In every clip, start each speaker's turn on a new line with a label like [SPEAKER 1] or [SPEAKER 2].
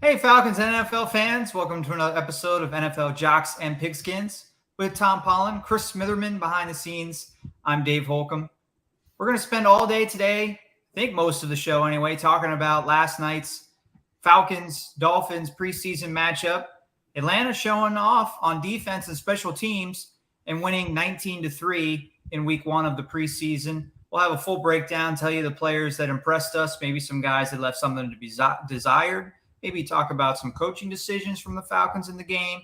[SPEAKER 1] Hey, Falcons and NFL fans. Welcome to another episode of NFL Jocks and Pigskins with Tom Pollen, Chris Smitherman behind the scenes. I'm Dave Holcomb. We're going to spend all day today, I think most of the show anyway, talking about last night's Falcons-Dolphins preseason matchup. Atlanta showing off on defense and special teams and winning 19-3 in week one of the preseason. We'll have a full breakdown, tell you the players that impressed us, maybe some guys that left something to be desired. Maybe talk about some coaching decisions from the Falcons in the game.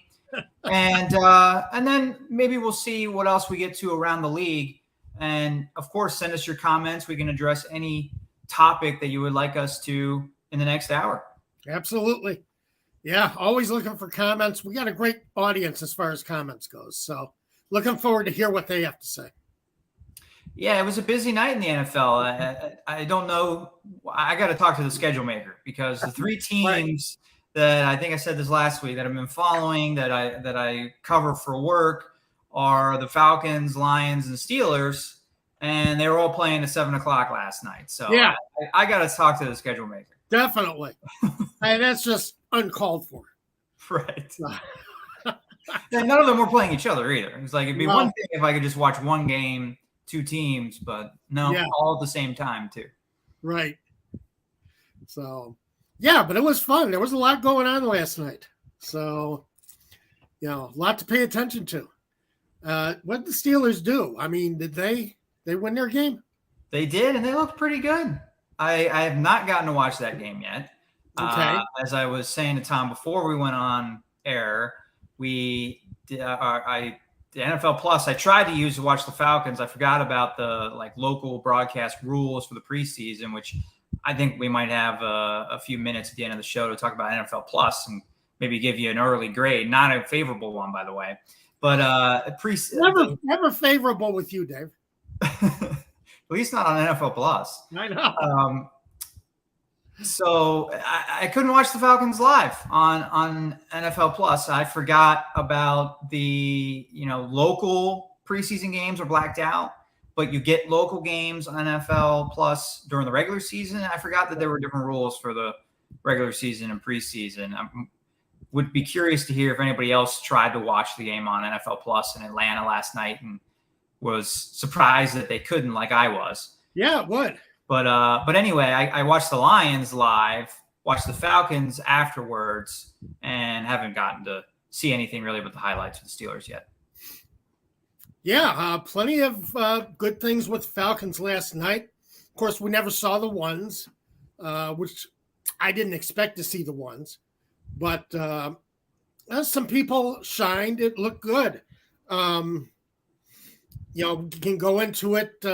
[SPEAKER 1] And then maybe we'll see what else we get to around the league. And, of course, send us your comments. We can address any topic that you would like us to in the next hour.
[SPEAKER 2] Absolutely. Yeah, always looking for comments. We got a great audience as far as comments goes. So looking forward to hear what they have to say.
[SPEAKER 1] Yeah, it was a busy night in the NFL. I don't know. I got to talk to the schedule maker because the three teams that I think I said this last week that I've been following that I cover for work are the Falcons, Lions, and Steelers, and they were all playing at 7 o'clock last night. So yeah, I got to talk to the schedule maker.
[SPEAKER 2] Definitely. And that's just uncalled for.
[SPEAKER 1] Right. And none of them were playing each other either. It was like it'd be one thing if I could just watch one game. Two teams, but all at the same time too.
[SPEAKER 2] Right. So, yeah, but it was fun. There was a lot going on last night. So, a lot to pay attention to. What did the Steelers do? I mean, did they win their game?
[SPEAKER 1] They did, and they looked pretty good. I have not gotten to watch that game yet.
[SPEAKER 2] Okay.
[SPEAKER 1] As I was saying to Tom before we went on air, the NFL Plus, I tried to use to watch the Falcons. I forgot about the local broadcast rules for the preseason, which I think we might have a few minutes at the end of the show to talk about NFL Plus and maybe give you an early grade. Not a favorable one, by the way. But
[SPEAKER 2] never favorable with you, Dave.
[SPEAKER 1] At least not on NFL Plus.
[SPEAKER 2] I know.
[SPEAKER 1] So I couldn't watch the Falcons live on NFL Plus. I forgot about the local preseason games are blacked out, but you get local games on NFL Plus during the regular season. I forgot that there were different rules for the regular season and preseason. I would be curious to hear if anybody else tried to watch the game on NFL Plus in Atlanta last night and was surprised that they couldn't, like I was.
[SPEAKER 2] Yeah, it would.
[SPEAKER 1] But anyway, I watched the Lions live, watched the Falcons afterwards, and haven't gotten to see anything really but the highlights of the Steelers yet.
[SPEAKER 2] Yeah, plenty of good things with Falcons last night. Of course, we never saw the ones, which I didn't expect to see the ones. But some people shined. It looked good. We can go into it.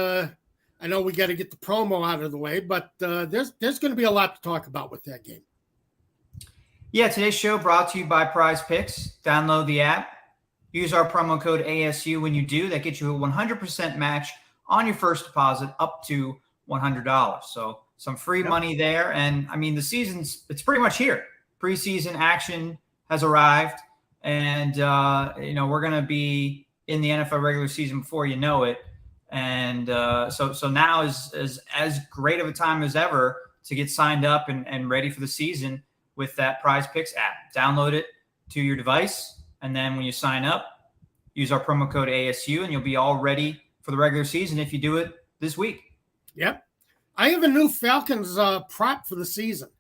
[SPEAKER 2] I know we got to get the promo out of the way, but there's going to be a lot to talk about with that game.
[SPEAKER 1] Yeah, today's show brought to you by Prize Picks. Download the app. Use our promo code ASU when you do. That gets you a 100% match on your first deposit up to $100. So some free money there. And, I mean, it's pretty much here. Preseason action has arrived. And, we're going to be in the NFL regular season before you know it. And so now is as great of a time as ever to get signed up and ready for the season with that Prize Picks app. Download it to your device, and then when you sign up, use our promo code ASU, and you'll be all ready for the regular season if you do it this week. Yep.
[SPEAKER 2] I have a new Falcons prop for the season.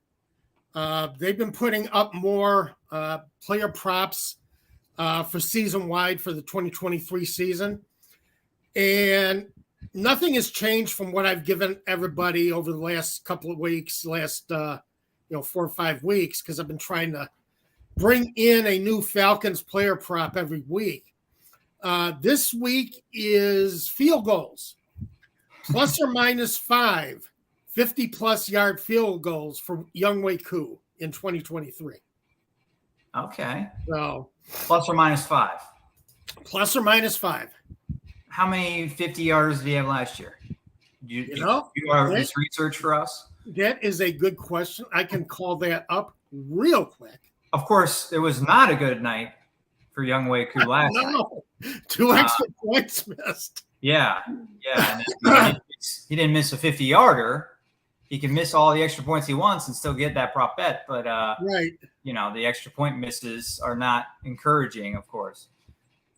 [SPEAKER 2] They've been putting up more player props for season-wide for the 2023 season. And nothing has changed from what I've given everybody over the last couple of weeks, 4 or 5 weeks, because I've been trying to bring in a new Falcons player prop every week. This week is field goals, plus or minus 5, 50-plus yard field goals for Younghoe Koo in 2023.
[SPEAKER 1] Okay.
[SPEAKER 2] So
[SPEAKER 1] plus or minus 5.
[SPEAKER 2] Plus or minus 5.
[SPEAKER 1] How many 50-yarders did he have last year? You this research for us?
[SPEAKER 2] That is a good question. I can call that up real quick.
[SPEAKER 1] Of course, it was not a good night for Younghoe Koo last night.
[SPEAKER 2] 2 extra points missed.
[SPEAKER 1] Yeah. He didn't miss a 50-yarder. he can miss all the extra points he wants and still get that prop bet. But
[SPEAKER 2] right.
[SPEAKER 1] The extra point misses are not encouraging, of course.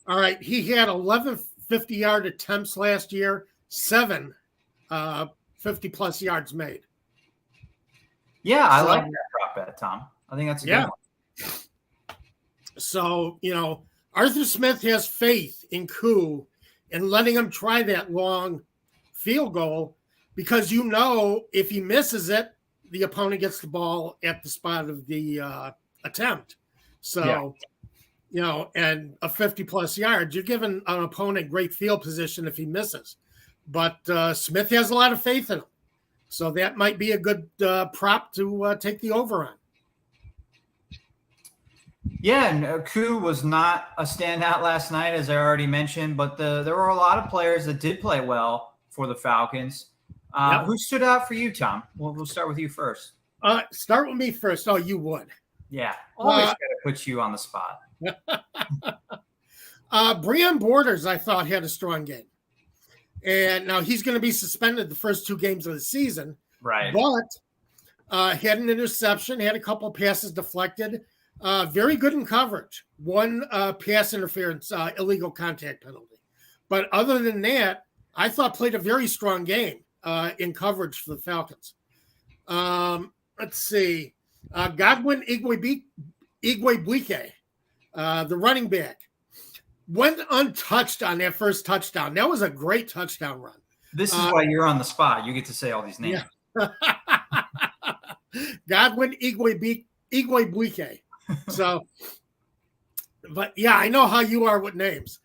[SPEAKER 2] All right. He had 11 50-yard attempts last year, 7 50-plus yards made.
[SPEAKER 1] Yeah, I like that prop bet, Tom. I think that's a good one.
[SPEAKER 2] So, Arthur Smith has faith in Koo and letting him try that long field goal because if he misses it, the opponent gets the ball at the spot of the attempt. So, and a 50-plus yards, you're giving an opponent great field position if he misses. But Smith has a lot of faith in him. So that might be a good prop to take the over on.
[SPEAKER 1] Yeah, and Koo was not a standout last night, as I already mentioned, but there were a lot of players that did play well for the Falcons. Who stood out for you, Tom? We'll start with you first.
[SPEAKER 2] Start with me first. Oh, you would.
[SPEAKER 1] Yeah, always got to put you on the spot.
[SPEAKER 2] Breon Borders, I thought, had a strong game. And now he's going to be suspended the first 2 games of the season.
[SPEAKER 1] Right.
[SPEAKER 2] But had an interception, had a couple of passes deflected. Very good in coverage. 1 pass interference, illegal contact penalty. But other than that, I thought played a very strong game in coverage for the Falcons. Let's see. Godwin Igwebuike, the running back, went untouched on that first touchdown. That was a great touchdown run.
[SPEAKER 1] This is why you're on the spot. You get to say all these names.
[SPEAKER 2] Yeah. Godwin Igwebuike. So, but yeah, I know how you are with names.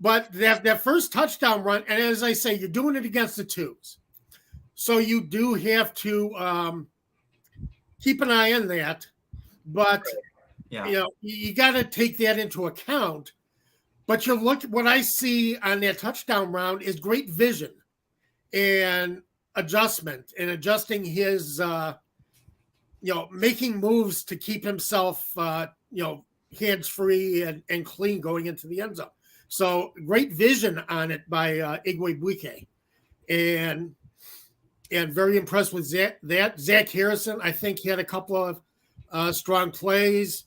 [SPEAKER 2] But that first touchdown run, and as I say, you're doing it against the twos. So you do have to keep an eye on that. But you got to take that into account. But what I see on that touchdown round is great vision and adjustment and adjusting his, making moves to keep himself, hands free and clean going into the end zone. So great vision on it by Igwebuike, and very impressed with that. Zach Harrison, I think he had a couple of strong plays.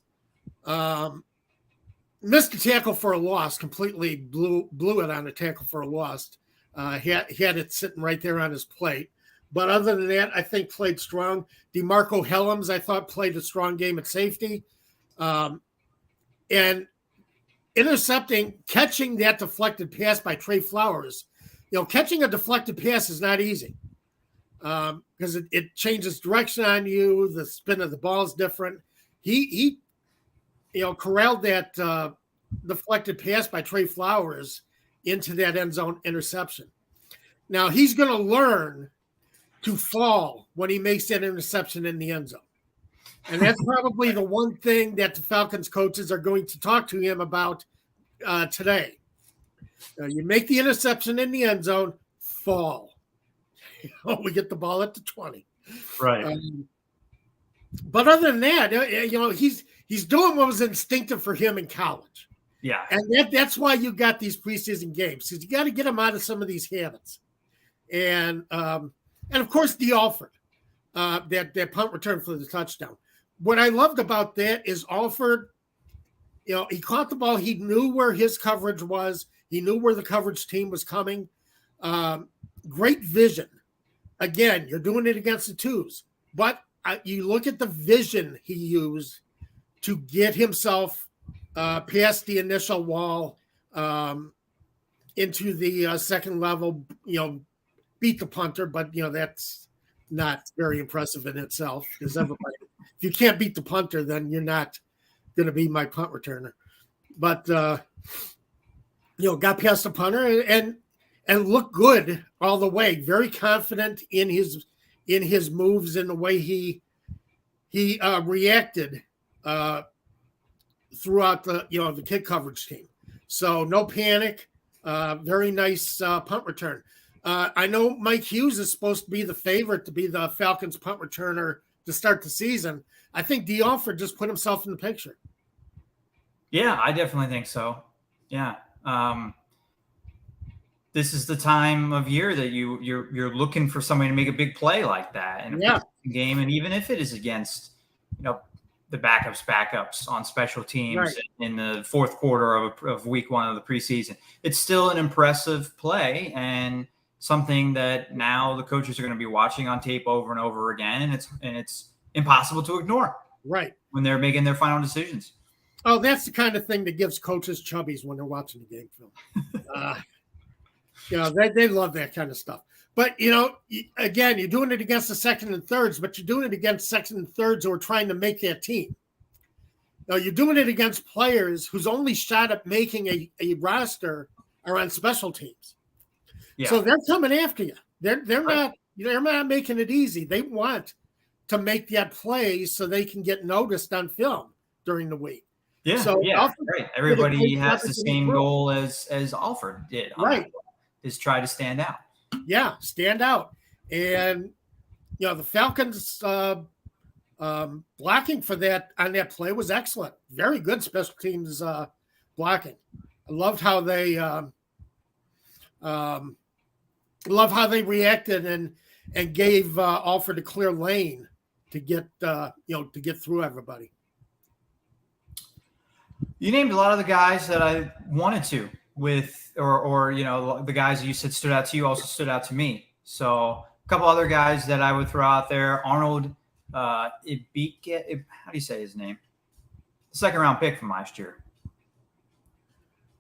[SPEAKER 2] Missed a tackle for a loss, completely blew it on a tackle for a loss. He had it sitting right there on his plate. But other than that, I think played strong. DeMarco Helms, I thought, played a strong game at safety. And catching that deflected pass by Trey Flowers. Catching a deflected pass is not easy because it changes direction on you. The spin of the ball is different. He corralled that deflected pass by Trey Flowers into that end zone interception. Now he's going to learn to fall when he makes that interception in the end zone. And that's probably the one thing that the Falcons coaches are going to talk to him about today. You make the interception in the end zone, fall. We get the ball at the 20.
[SPEAKER 1] Right.
[SPEAKER 2] But other than that, he's doing what was instinctive for him in college.
[SPEAKER 1] Yeah.
[SPEAKER 2] And that's why you got these preseason games, because you got to get him out of some of these habits. And of course, D. Alford, that punt return for the touchdown. What I loved about that is Alford, he caught the ball. He knew where his coverage was. He knew where the coverage team was coming. Great vision. Again, you're doing it against the twos. But you look at the vision he used to get himself past the initial wall into the second level, beat the punter. But, that's not very impressive in itself because everybody – if you can't beat the punter, then you're not going to be my punt returner. But, got past the punter and looked good all the way. Very confident in his moves and the way he reacted throughout the kick coverage team. So no panic. Very nice punt return. I know Mike Hughes is supposed to be the favorite to be the Falcons punt returner to start the season. I think D. Alford just put himself in the picture.
[SPEAKER 1] Yeah, I definitely think so. Yeah. this is the time of year that you're looking for somebody to make a big play like that in a preseason game, and even if it is against the backups on special teams in the fourth quarter of week 1 of the preseason, it's still an impressive play and something that now the coaches are going to be watching on tape over and over again, and it's impossible to ignore when they're making their final decisions.
[SPEAKER 2] Oh, that's the kind of thing that gives coaches chubbies when they're watching the game film. They love that kind of stuff. But, again, you're doing it against the second and thirds, but you're doing it against second and thirds who are trying to make their team. You're doing it against players whose only shot at making a roster are on special teams. Yeah. So they're coming after you. They're not making it easy. They want to make that play so they can get noticed on film during the week.
[SPEAKER 1] Yeah, so right. Everybody has the same goal as Alford did. Is try to stand out.
[SPEAKER 2] Yeah, stand out. And, the Falcons blocking for that on that play was excellent. Very good special teams blocking. I loved how they reacted and gave Alford a clear lane to get through everybody.
[SPEAKER 1] You named a lot of the guys that I wanted to with, or the guys that you said stood out to you also stood out to me. So a couple other guys that I would throw out there: Arnold Ibike, how do you say his name? Second round pick from last year.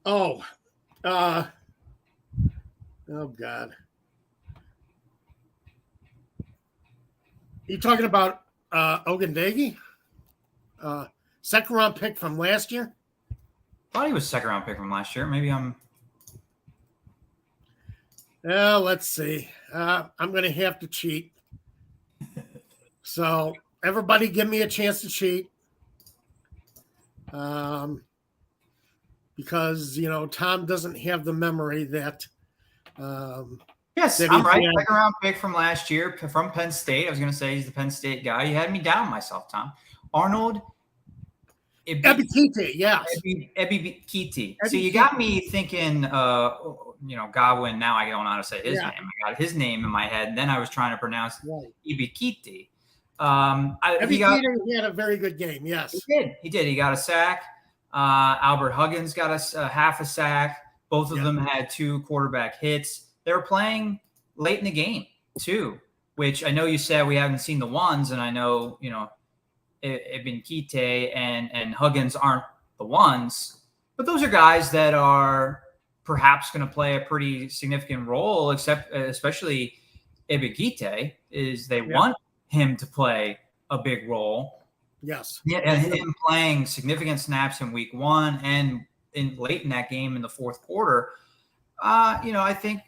[SPEAKER 2] Oh God. You talking about Ogundege? Second round pick from last year?
[SPEAKER 1] I thought he was second round pick from last year. Maybe I'm.
[SPEAKER 2] Let's see. I'm going to have to cheat. So everybody give me a chance to cheat. Because, Tom doesn't have the memory that.
[SPEAKER 1] Yes, I'm right. Second round pick from last year from Penn State. I was going to say he's the Penn State guy. You had me down myself, Tom. Arnold
[SPEAKER 2] Ebikiti, yes.
[SPEAKER 1] Ebikiti. So you got me thinking, Godwin. Now I don't know how to say his name. I got his name in my head. And then I was trying to pronounce Ebikiti.
[SPEAKER 2] He had a very good game, yes.
[SPEAKER 1] He did. He got a sack. Albert Huggins got a half a sack. Both of them had 2 quarterback hits. They were playing late in the game, too, which I know you said we haven't seen the ones, and I know, Ibn Kite and Huggins aren't the ones, but those are guys that are perhaps going to play a pretty significant role, especially Ibn Kite, is they want him to play a big role.
[SPEAKER 2] Yes.
[SPEAKER 1] Yeah, and him playing significant snaps in week 1 and late in that game in the fourth quarter, I think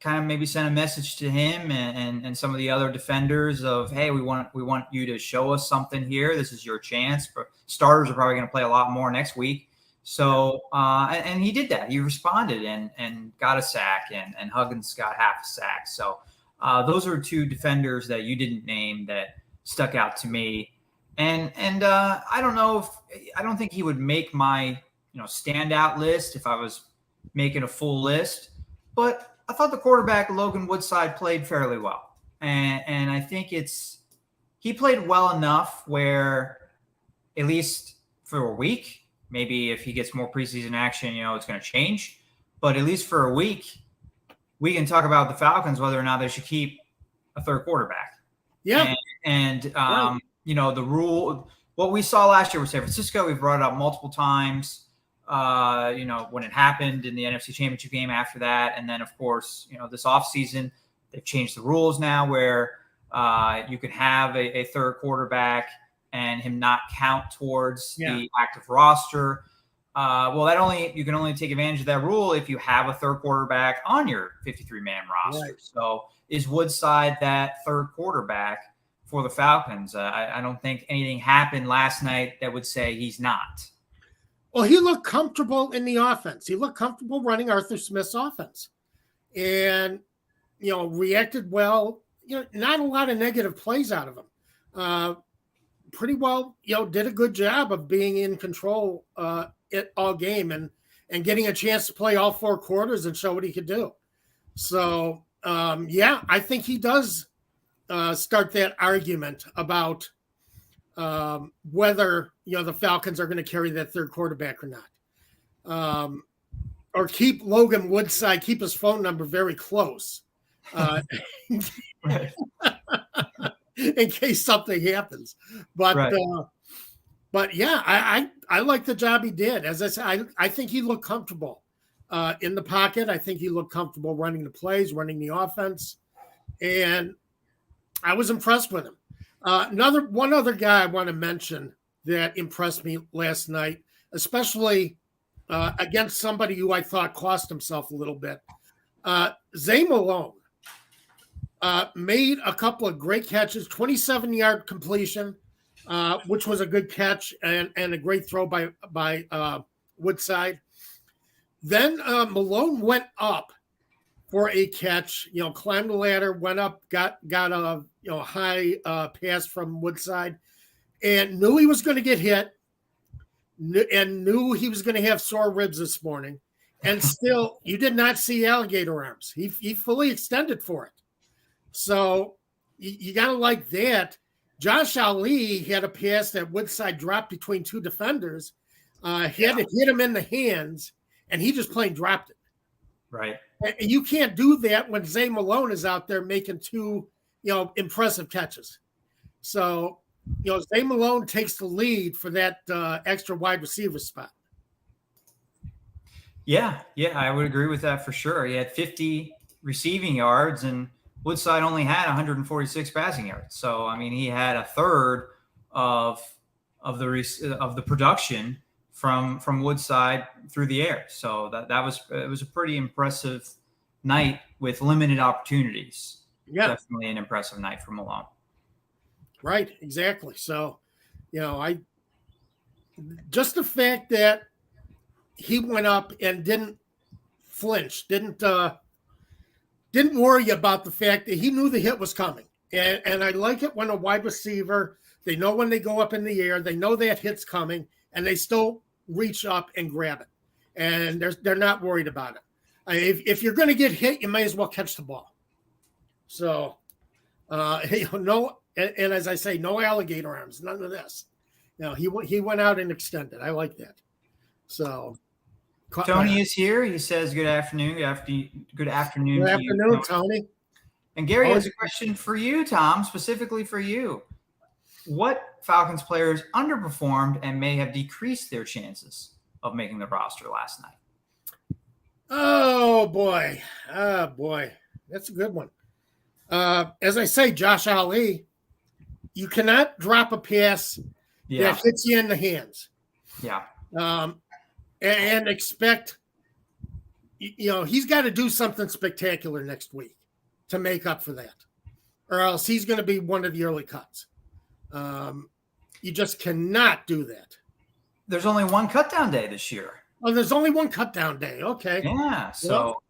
[SPEAKER 1] kind of maybe send a message to him and some of the other defenders of, hey, we want you to show us something here. This is your chance. But starters are probably going to play a lot more next week. So, and he did that. He responded and got a sack, and Huggins got half a sack. So those are 2 defenders that you didn't name that stuck out to me. And I don't think he would make my standout list if I was making a full list, but I thought the quarterback Logan Woodside played fairly well, and I think he played well enough where, at least for a week, maybe if he gets more preseason action, it's going to change, but at least for a week, we can talk about the Falcons whether or not they should keep a third quarterback.
[SPEAKER 2] Yeah,
[SPEAKER 1] and the rule, what we saw last year with San Francisco, we've brought it up multiple times. When it happened in the NFC Championship game after that. And then, of course, this offseason, they've changed the rules now where you can have a third quarterback and him not count towards the active roster. You can only take advantage of that rule if you have a third quarterback on your 53-man roster. Right. So is Woodside that third quarterback for the Falcons? I don't think anything happened last night that would say he's not.
[SPEAKER 2] Well, he looked comfortable in the offense. He looked comfortable running Arthur Smith's offense and, reacted well. Not a lot of negative plays out of him. Pretty well, did a good job of being in control all game and getting a chance to play all 4 quarters and show what he could do. So, yeah, I think he does start that argument about whether the Falcons are going to carry that third quarterback or not, or keep Logan Woodside, keep his phone number very close,
[SPEAKER 1] Right.
[SPEAKER 2] in case something happens. But
[SPEAKER 1] Right.
[SPEAKER 2] but yeah, I like the job he did. As I said, I think he looked comfortable in the pocket. I think he looked comfortable running the plays, running the offense, and I was impressed with him. One other guy I want to mention that impressed me last night, especially against somebody who I thought cost himself a little bit. Zay Malone made a couple of great catches, 27-yard completion, which was a good catch and a great throw by Woodside. Then Malone went up for a catch, climbed the ladder, went up, got a high pass from Woodside, and knew he was going to get hit, and knew he was going to have sore ribs this morning, and still, you did not see alligator arms. He fully extended for it. So you got to like that. Josh Ali had a pass that Woodside dropped between two defenders. He had to hit him in the hands, and he just plain dropped it.
[SPEAKER 1] Right.
[SPEAKER 2] And you can't do that when Zay Malone is out there making two, impressive catches. So, Zay Malone takes the lead for that extra wide receiver spot.
[SPEAKER 1] Yeah, I would agree with that for sure. He had 50 receiving yards, and Woodside only had 146 passing yards. So, I mean, he had a third of the production from Woodside through the air. So it was a pretty impressive night with limited opportunities.
[SPEAKER 2] Yeah,
[SPEAKER 1] definitely an impressive night for Malone.
[SPEAKER 2] Right, exactly. So, just the fact that he went up and didn't flinch, didn't worry about the fact that he knew the hit was coming. And I like it when a wide receiver, they know when they go up in the air, they know that hit's coming, and they still reach up and grab it. And they're not worried about it. If you're going to get hit, you may as well catch the ball. So, no, and as I say, no alligator arms, none of this. He went out and extended. I like that. So,
[SPEAKER 1] Tony is here. He says, "Good afternoon. Good afternoon.
[SPEAKER 2] Good afternoon, Tony."
[SPEAKER 1] And Gary has a question for you, Tom, specifically for you. What Falcons players underperformed and may have decreased their chances of making the roster last night?
[SPEAKER 2] Oh boy, that's a good one. As I say, Josh Ali, you cannot drop a pass that hits you in the hands.
[SPEAKER 1] Yeah.
[SPEAKER 2] And expect, he's got to do something spectacular next week to make up for that, or else he's going to be one of the early cuts. You just cannot do that.
[SPEAKER 1] There's only one cutdown day this year.
[SPEAKER 2] Oh, there's only one cutdown day. Okay.
[SPEAKER 1] Yeah. So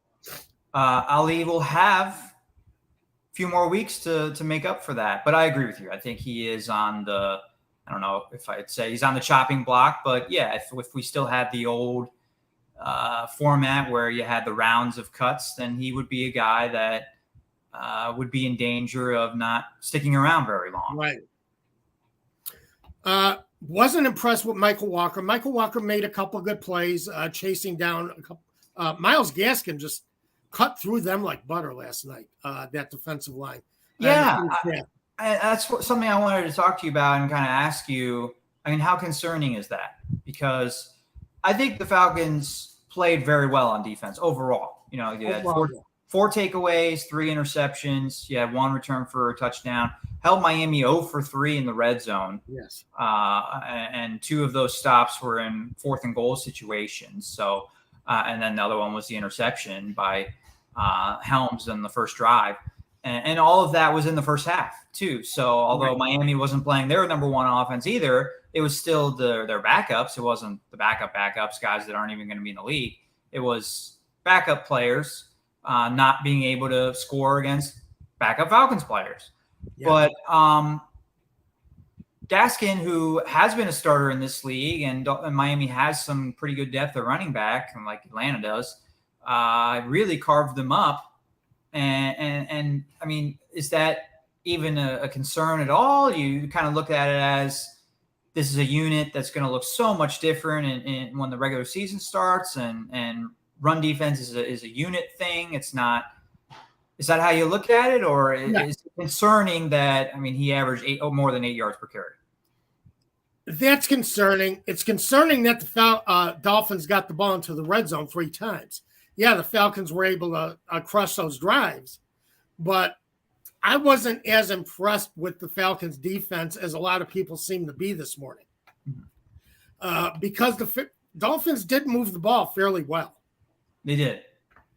[SPEAKER 1] Ali will have a few more weeks to make up for that. But I agree with you. I think he is on the, I don't know if I'd say he's on the chopping block, but yeah, if we still had the old format where you had the rounds of cuts, then he would be a guy that would be in danger of not sticking around very long.
[SPEAKER 2] Right. Wasn't impressed with Michael Walker. Michael Walker made a couple of good plays, chasing down a couple. Myles Gaskin just cut through them like butter last night, that defensive line.
[SPEAKER 1] Yeah, that's something I wanted to talk to you about and kind of ask you. I mean, how concerning is that? Because I think the Falcons played very well on defense overall. You had four takeaways, 3 interceptions. You had 1 return for a touchdown. Held Miami 0 for 3 in the red zone.
[SPEAKER 2] Yes.
[SPEAKER 1] And 2 of those stops were in 4th and goal situations. So, and then the other one was the interception by Helms in the first drive. And all of that was in the first half too. So although Miami wasn't playing their number one offense either, it was still their backups. It wasn't the backups, guys that aren't even going to be in the league. It was backup players not being able to score against backup Falcons players. Yeah. But Gaskin, who has been a starter in this league, and Miami has some pretty good depth at running back, like Atlanta does, really carved them up And I mean, is that even a concern at all? You kind of look at it as this is a unit that's going to look so much different in when the regular season starts, and run defense is a unit thing. It's not. Is that how you look at it, or is it concerning that, I mean, he averaged more than 8 yards per carry?
[SPEAKER 2] That's concerning. It's concerning that the Dolphins got the ball into the red zone 3 times. Yeah, the Falcons were able to crush those drives, but I wasn't as impressed with the Falcons' defense as a lot of people seem to be this morning, because the Dolphins did move the ball fairly well.
[SPEAKER 1] They did.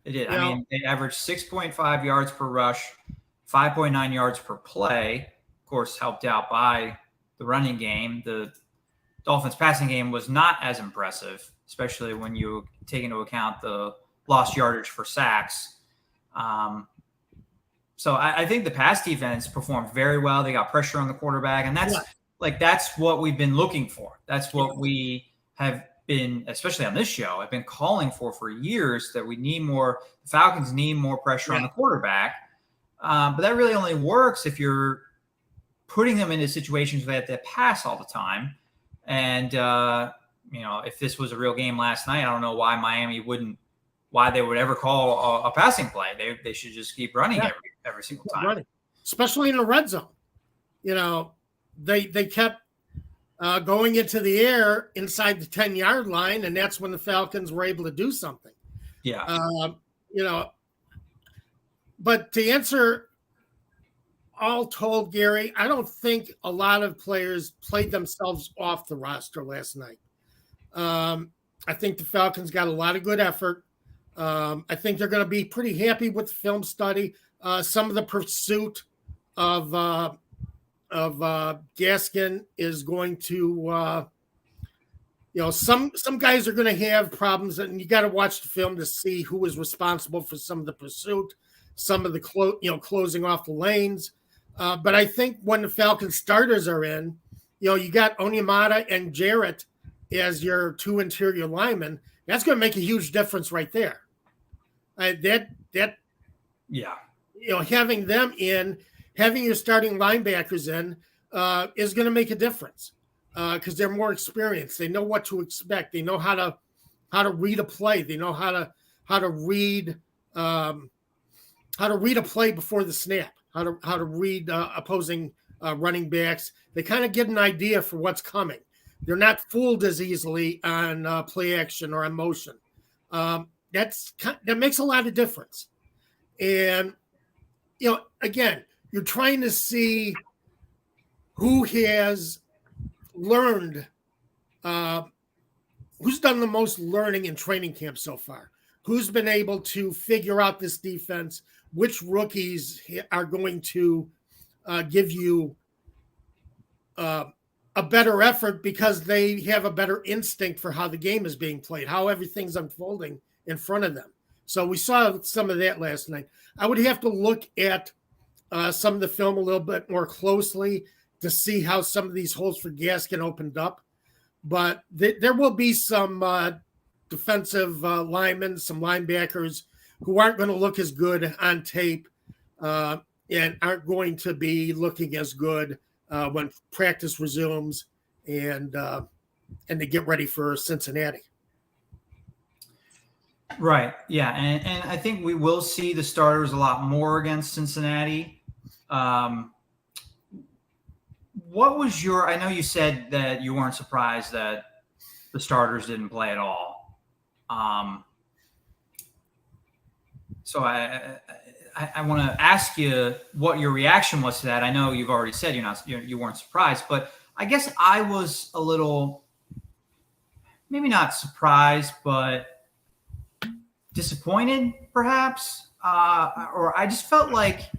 [SPEAKER 1] I mean, they averaged 6.5 yards per rush, 5.9 yards per play, of course, helped out by the running game. The Dolphins' passing game was not as impressive, especially when you take into account the lost yardage for sacks. So I think the pass defense performed very well. They got pressure on the quarterback, and that's what we've been looking for. That's what we have been, especially on this show, I've been calling for years, that we need more. The Falcons need more pressure on the quarterback. But that really only works if you're putting them into situations where they have to pass all the time. And, if this was a real game last night, I don't know why why they would ever call a passing play. They should just keep running every single time. Running.
[SPEAKER 2] Especially in the red zone. They kept going into the air inside the 10-yard line, and that's when the Falcons were able to do something.
[SPEAKER 1] Yeah.
[SPEAKER 2] But to answer, all told, Gary, I don't think a lot of players played themselves off the roster last night. I think the Falcons got a lot of good effort. I think they're going to be pretty happy with the film study. Some of the pursuit of Gaskin is going to, some guys are going to have problems, and you got to watch the film to see who was responsible for some of the pursuit, some of the closing off the lanes. But I think when the Falcons starters are in, you got Onyemata and Jarrett as your 2 interior linemen. That's going to make a huge difference right there. Having them in, having your starting linebackers in, is going to make a difference, because they're more experienced. They know what to expect. They know how to read a play. They know how to read a play before the snap. How to read opposing running backs. They kind of get an idea for what's coming. They're not fooled as easily on play action or on motion. That makes a lot of difference. And again, you're trying to see who has learned, who's done the most learning in training camp so far, who's been able to figure out this defense, which rookies are going to give you a better effort because they have a better instinct for how the game is being played, how everything's unfolding in front of them. So we saw some of that last night. I would have to look at some of the film a little bit more closely to see how some of these holes for Gaskin opened up. But there will be some defensive linemen, some linebackers who aren't going to look as good on tape and aren't going to be looking as good when practice resumes and they get ready for Cincinnati.
[SPEAKER 1] Right. Yeah. And I think we will see the starters a lot more against Cincinnati. What was I know you said that you weren't surprised that the starters didn't play at all. So I want to ask you what your reaction was to that. I know you've already said you weren't surprised, but I guess I was a little, maybe not surprised, but disappointed perhaps. Or I just felt like,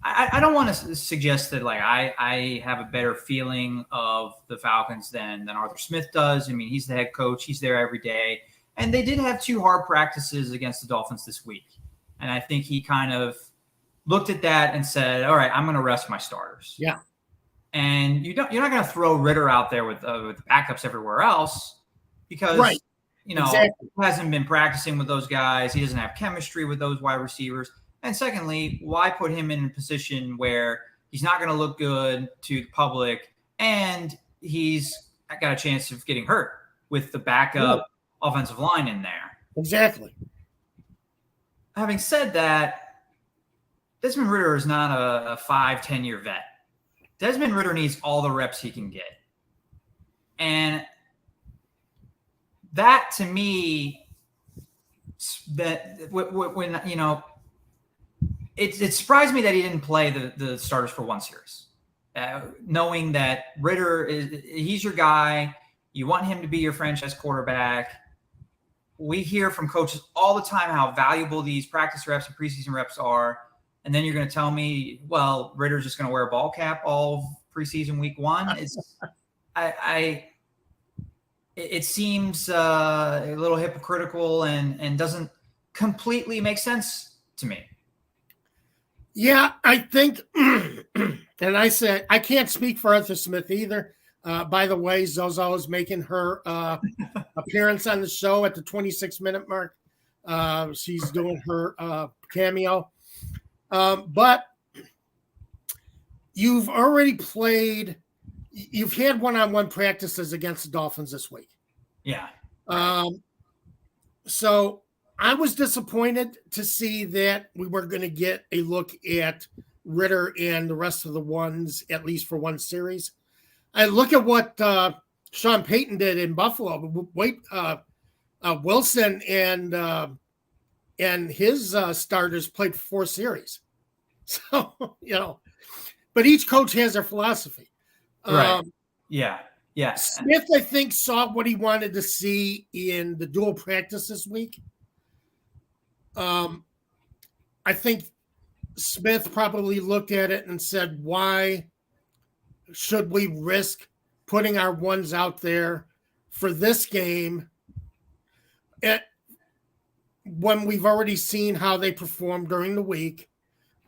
[SPEAKER 1] I don't want to suggest that like I have a better feeling of the Falcons than Arthur Smith does. I mean, he's the head coach. He's there every day. And they did have 2 hard practices against the Dolphins this week. And I think he kind of looked at that and said, all right, I'm going to rest my starters.
[SPEAKER 2] Yeah.
[SPEAKER 1] And you're not going to throw Ritter out there with backups everywhere else because, exactly. He hasn't been practicing with those guys. He doesn't have chemistry with those wide receivers. And secondly, why put him in a position where he's not going to look good to the public and he's got a chance of getting hurt with the backup offensive line in there?
[SPEAKER 2] Exactly.
[SPEAKER 1] Having said that, Desmond Ridder is not a 5-10 year vet. Desmond Ridder needs all the reps he can get. And that, to me, that when it surprised me that he didn't play the starters for one series, knowing that Ridder he's your guy. You want him to be your franchise quarterback. We hear from coaches all the time how valuable these practice reps and preseason reps are. And then you're going to tell me, well, Ritter's just going to wear a ball cap all preseason week one. It seems a little hypocritical and doesn't completely make sense to me.
[SPEAKER 2] Yeah, I think, and I said, I can't speak for Arthur Smith either. By the way, Zozo is making her appearance on the show at the 26-minute mark. She's doing her cameo. But you've already played, you've had one-on-one practices against the Dolphins this week.
[SPEAKER 1] Yeah.
[SPEAKER 2] So I was disappointed to see that we were going to get a look at Ridder and the rest of the ones, at least for one series. I look at what Sean Payton did in Buffalo. Wilson and his starters played 4 series. So, but each coach has their philosophy.
[SPEAKER 1] Right. Yeah.
[SPEAKER 2] Smith, I think, saw what he wanted to see in the dual practice this week. I think Smith probably looked at it and said, why should we risk putting our ones out there for this game when we've already seen how they performed during the week?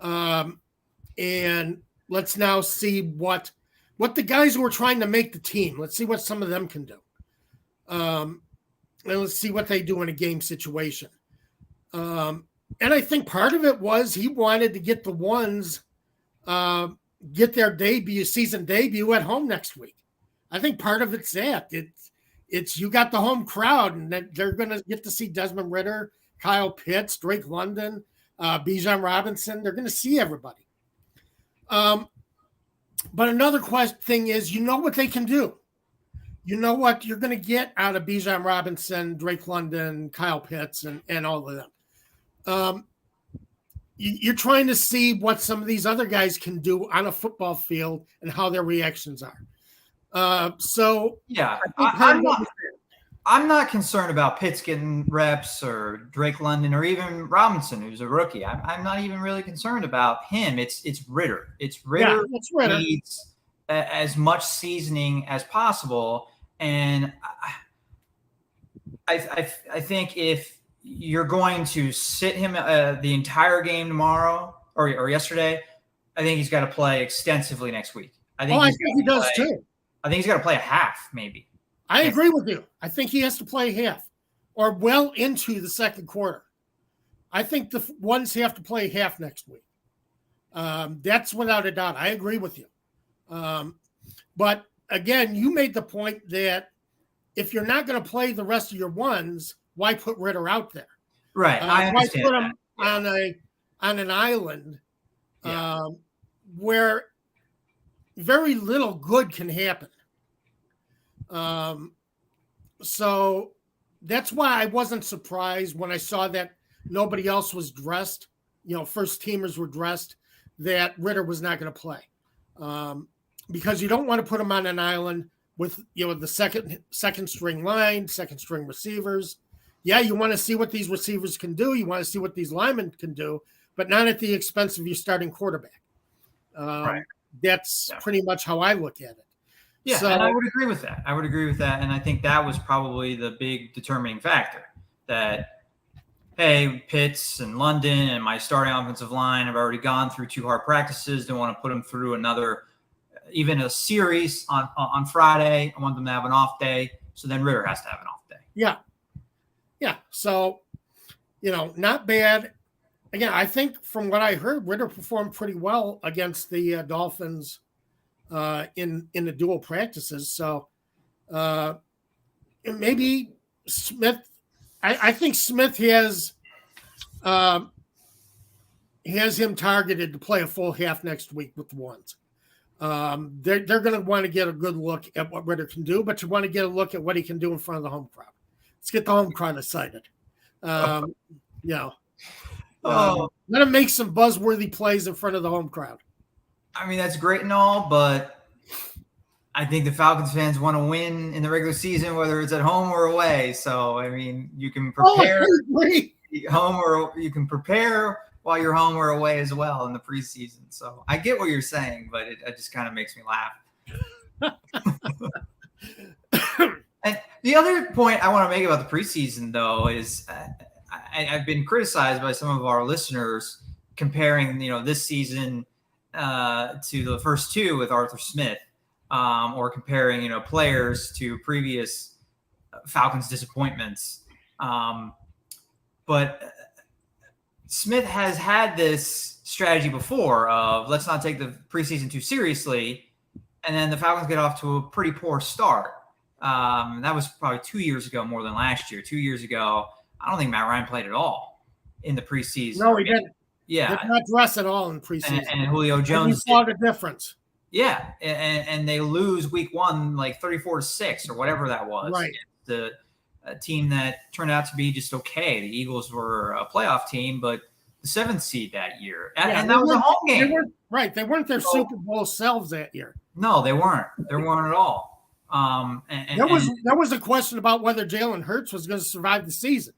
[SPEAKER 2] And let's now see what the guys who are trying to make the team, let's see what some of them can do. And let's see what they do in a game situation. And I think part of it was he wanted to get the ones get their season debut at home next week. I think part of it's that. It's you got the home crowd, and they're going to get to see Desmond Ridder, Kyle Pitts, Drake London, Bijan Robinson. They're going to see everybody. But another thing is, what they can do. You know what you're going to get out of Bijan Robinson, Drake London, Kyle Pitts, and all of them. You're trying to see what some of these other guys can do on a football field and how their reactions are. So
[SPEAKER 1] yeah, I'm not concerned about Pitts getting reps or Drake London or even Robinson, who's a rookie. I'm not even really concerned about him. It's Ridder. It's Ridder.
[SPEAKER 2] Yeah, it's Ridder.
[SPEAKER 1] Needs as much seasoning as possible. And I think if you're going to sit him the entire game tomorrow or yesterday, I think he's got to play extensively next week. I think
[SPEAKER 2] he does too.
[SPEAKER 1] I think he's got to play a half, maybe.
[SPEAKER 2] I agree with you. I think he has to play half or well into the second quarter. I think the ones have to play half next week. That's without a doubt. I agree with you. But again, you made the point that if you're not going to play the rest of your ones, why put Ridder out there?
[SPEAKER 1] Right. I understand.
[SPEAKER 2] Why put him on an island where very little good can happen? So that's why I wasn't surprised when I saw that nobody else was dressed. First teamers were dressed, that Ridder was not going to play. Because you don't want to put him on an island with, the second string line, second string receivers. Yeah, you want to see what these receivers can do. You want to see what these linemen can do, but not at the expense of your starting quarterback.
[SPEAKER 1] Right.
[SPEAKER 2] That's pretty much how I look at it.
[SPEAKER 1] Yeah, and I would agree with that. And I think that was probably the big determining factor that, hey, Pitts and London and my starting offensive line have already gone through 2 hard practices. Don't want to put them through another, even a series on Friday. I want them to have an off day. So then Ridder has to have an off day.
[SPEAKER 2] Yeah. So, not bad. again, I think from what I heard, Ritter performed pretty well against the Dolphins in the dual practices. So maybe Smith. I think Smith has him targeted to play a full half next week with the ones. They're going to want to get a good look at what Ritter can do, but you want to get a look at what he can do in front of the home crowd. Let's get the home crowd excited. Let him make some buzzworthy plays in front of the home crowd.
[SPEAKER 1] I mean, that's great and all, but I think the Falcons fans want to win in the regular season, whether it's at home or away. So, I mean, you can prepare home or you can prepare while you're home or away as well in the preseason. So I get what you're saying, but it just kind of makes me laugh. And the other point I want to make about the preseason, though, is I've been criticized by some of our listeners comparing, this season to the first two with Arthur Smith, or comparing, players to previous Falcons disappointments. But Smith has had this strategy before of let's not take the preseason too seriously, and then the Falcons get off to a pretty poor start. That was probably 2 years ago, more than last year. 2 years ago, I don't think Matt Ryan played at all in the preseason.
[SPEAKER 2] No, he didn't.
[SPEAKER 1] Yeah,
[SPEAKER 2] did not dress at all in preseason.
[SPEAKER 1] And Julio Jones.
[SPEAKER 2] You saw the difference.
[SPEAKER 1] Yeah, and they lose week one like 34-6 or whatever that was.
[SPEAKER 2] Right.
[SPEAKER 1] The team that turned out to be just okay. The Eagles were a playoff team, but the 7th seed that year, and that was a home game.
[SPEAKER 2] They weren't their Super Bowl selves that year.
[SPEAKER 1] No, they weren't. They weren't at all.
[SPEAKER 2] There was a question about whether Jalen Hurts was going to survive the season.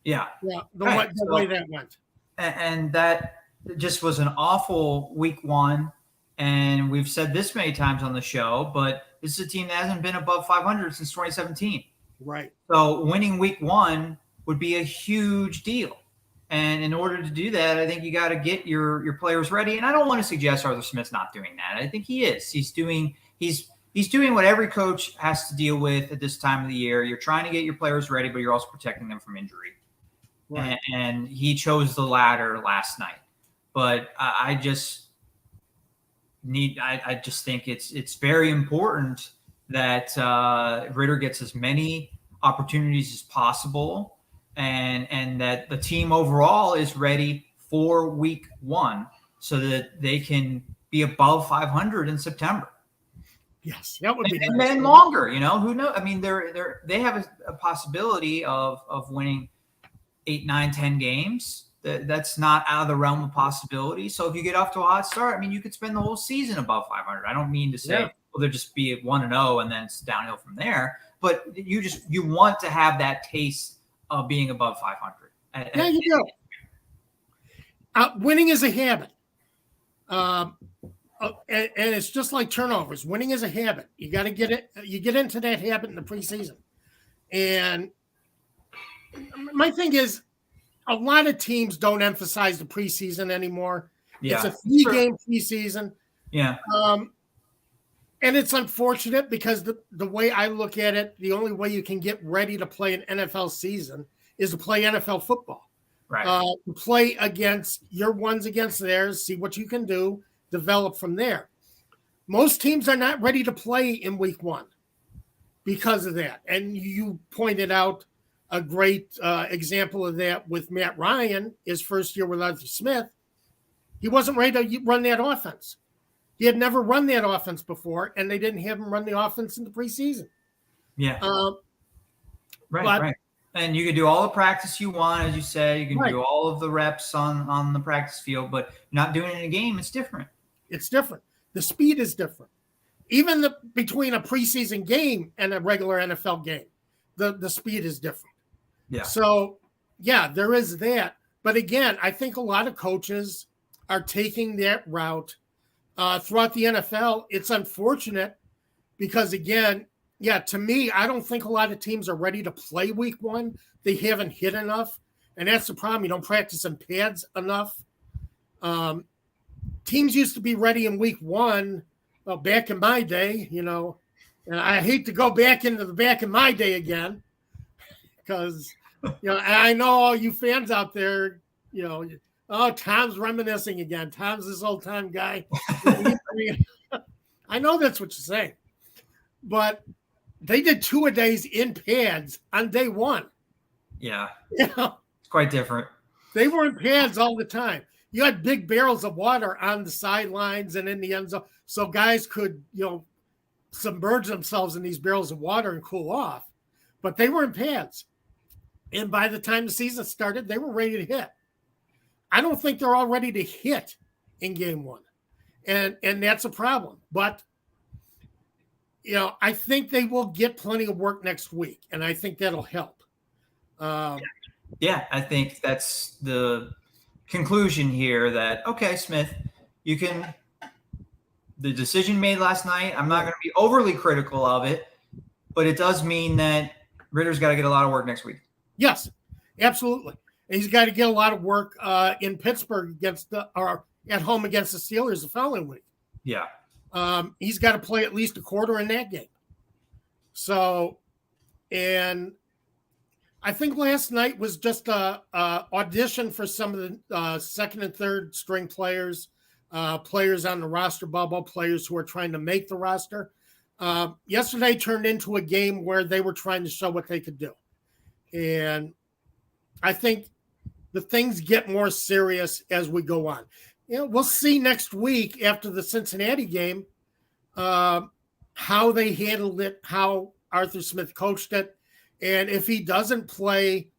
[SPEAKER 1] Yeah.
[SPEAKER 2] The way that went.
[SPEAKER 1] And that just was an awful week one. And we've said this many times on the show, but this is a team that hasn't been above 500 since 2017.
[SPEAKER 2] Right.
[SPEAKER 1] So winning week one would be a huge deal. And in order to do that, I think you got to get your players ready. And I don't want to suggest Arthur Smith's not doing that. I think he is. He's doing what every coach has to deal with at this time of the year. You're trying to get your players ready, but you're also protecting them from injury. Right. And he chose the latter last night. But I just think it's very important that Ritter gets as many opportunities as possible, and that the team overall is ready for week one so that they can be above 500 in September.
[SPEAKER 2] Yes, that would be
[SPEAKER 1] and then longer. Who knows? I mean, they have a possibility of winning 8, 9, 10 games. That's not out of the realm of possibility. So if you get off to a hot start, I mean, you could spend the whole season above 500. I don't mean to say, well, they'll just be at 1-0 and then it's downhill from there. But you want to have that taste of being above 500.
[SPEAKER 2] Yeah, you do. Winning is a habit. And it's just like turnovers. Winning is a habit. You got to get it. You get into that habit in the preseason. And my thing is, a lot of teams don't emphasize the preseason anymore. Yeah. It's a 3-game preseason.
[SPEAKER 1] Yeah.
[SPEAKER 2] And it's unfortunate because the way I look at it, the only way you can get ready to play an NFL season is to play NFL football.
[SPEAKER 1] Right.
[SPEAKER 2] Play against your ones against theirs, see what you can do, develop from there. Most teams are not ready to play in week one because of that. And you pointed out a great example of that with Matt Ryan, his first year with Arthur Smith. He wasn't ready to run that offense. He had never run that offense before, and they didn't have him run the offense in the preseason.
[SPEAKER 1] Yeah. Right. And you can do all the practice you want, as you said. You can do all of the reps on the practice field, but not doing it in a game, it's different.
[SPEAKER 2] It's different. The speed is different. Even between a preseason game and a regular NFL game, the speed is different.
[SPEAKER 1] Yeah.
[SPEAKER 2] So, yeah, there is that. But again, I think a lot of coaches are taking that route throughout the NFL. It's unfortunate because, again, to me, I don't think a lot of teams are ready to play week one. They haven't hit enough. And that's the problem. You don't practice in pads enough. Teams used to be ready in week one. Well, back in my day, and I hate to go back into the back in my day again because, I know all you fans out there, Oh, Tom's reminiscing again. Tom's this old-time guy. I know that's what you're saying. But they did 2-a-days in pads on day one.
[SPEAKER 1] Yeah.
[SPEAKER 2] You know,
[SPEAKER 1] It's quite different.
[SPEAKER 2] they were in pads all the time. You had big barrels of water on the sidelines and in the end zone, so guys could, submerge themselves in these barrels of water and cool off. But they were in pads. And by the time the season started, they were ready to hit. I don't think they're all ready to hit in game one. And that's a problem. But, I think they will get plenty of work next week, and I think that'll help.
[SPEAKER 1] Yeah, I think that's the conclusion here that, okay, Smith, the decision made last night, I'm not going to be overly critical of it, but it does mean that Ritter's got to get a lot of work next week.
[SPEAKER 2] Yes, absolutely. And he's got to get a lot of work in Pittsburgh or at home against the Steelers the following week.
[SPEAKER 1] Yeah.
[SPEAKER 2] He's got to play at least a quarter in that game. So, and I think last night was just a audition for some of the second and third string players, players on the roster bubble, players who are trying to make the roster. Yesterday turned into a game where they were trying to show what they could do. And I think the things get more serious as we go on. We'll see next week after the Cincinnati game how they handled it, how Arthur Smith coached it. And if he doesn't play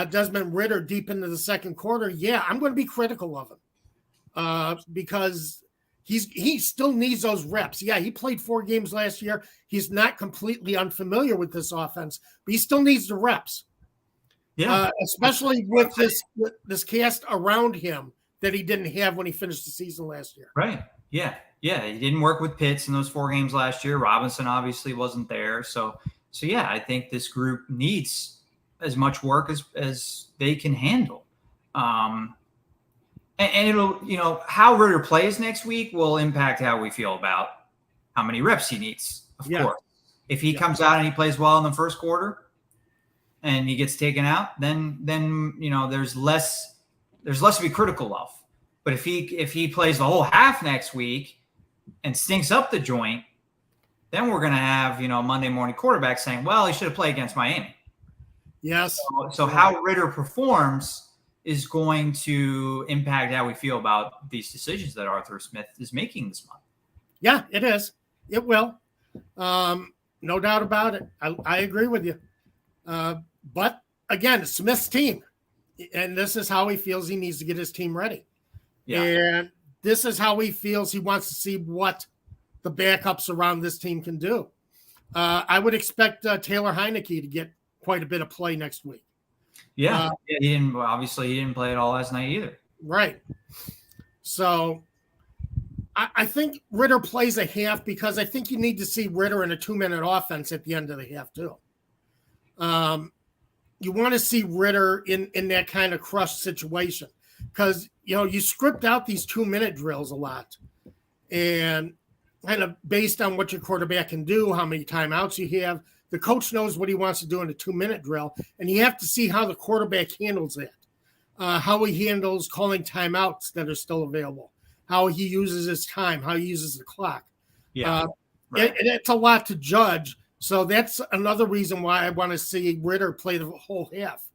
[SPEAKER 2] Desmond Ridder deep into the second quarter, I'm going to be critical of him because he still needs those reps. Yeah, he played 4 games last year. He's not completely unfamiliar with this offense, but he still needs the reps. Yeah, especially with this cast around him that he didn't have when he finished the season last year.
[SPEAKER 1] Right. Yeah. He didn't work with Pitts in those 4 games last year. Robinson obviously wasn't there. So yeah, I think this group needs as much work as they can handle. And it'll, how Ridder plays next week will impact how we feel about how many reps he needs, of course. If he comes out and he plays well in the first quarter and he gets taken out, then there's less to be critical of. But if he plays the whole half next week and stinks up the joint, then we're going to have, Monday morning quarterback saying, well, he should have played against Miami.
[SPEAKER 2] Yes.
[SPEAKER 1] So how Ridder performs is going to impact how we feel about these decisions that Arthur Smith is making this month.
[SPEAKER 2] Yeah, it is. It will. No doubt about it. I agree with you. But again, Smith's team. And this is how he feels he needs to get his team ready. Yeah. And this is how he feels he wants to see what the backups around this team can do. I would expect Taylor Heineke to get quite a bit of play next week.
[SPEAKER 1] Yeah, he didn't play at all last night either.
[SPEAKER 2] Right. So I think Ridder plays a half because I think you need to see Ridder in a 2-minute offense at the end of the half too. You want to see Ridder in that kind of crushed situation because, you script out these 2-minute drills a lot and kind of based on what your quarterback can do, how many timeouts you have. The coach knows what he wants to do in a 2-minute drill, and you have to see how the quarterback handles that, how he handles calling timeouts that are still available, how he uses his time, how he uses the clock. Yeah, right. It's a lot to judge. So that's another reason why I want to see Ridder play the whole half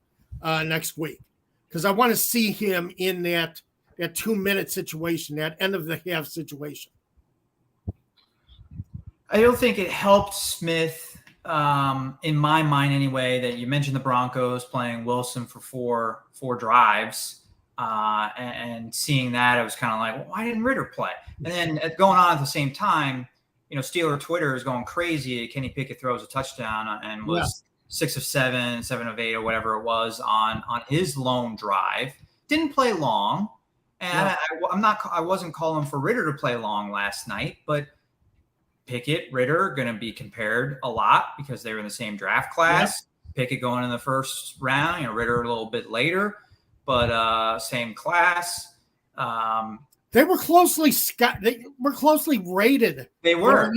[SPEAKER 2] next week, because I want to see him in that 2-minute situation, that end of the half situation.
[SPEAKER 1] I don't think it helped Smith, in my mind anyway, that you mentioned the Broncos playing Wilson for four drives, and seeing that, I was kind of like, well, why didn't Ridder play? And then going on at the same time, Steeler Twitter is going crazy. Kenny Pickett throws a touchdown and was 6 of 7, 7 of 8, or whatever it was on his lone drive. Didn't play long, and I wasn't calling for Ridder to play long last night, but Pickett, Ridder going to be compared a lot because they were in the same draft class. Yep. Pickett going in the first round, Ridder a little bit later, but same class.
[SPEAKER 2] They were closely rated.
[SPEAKER 1] They were.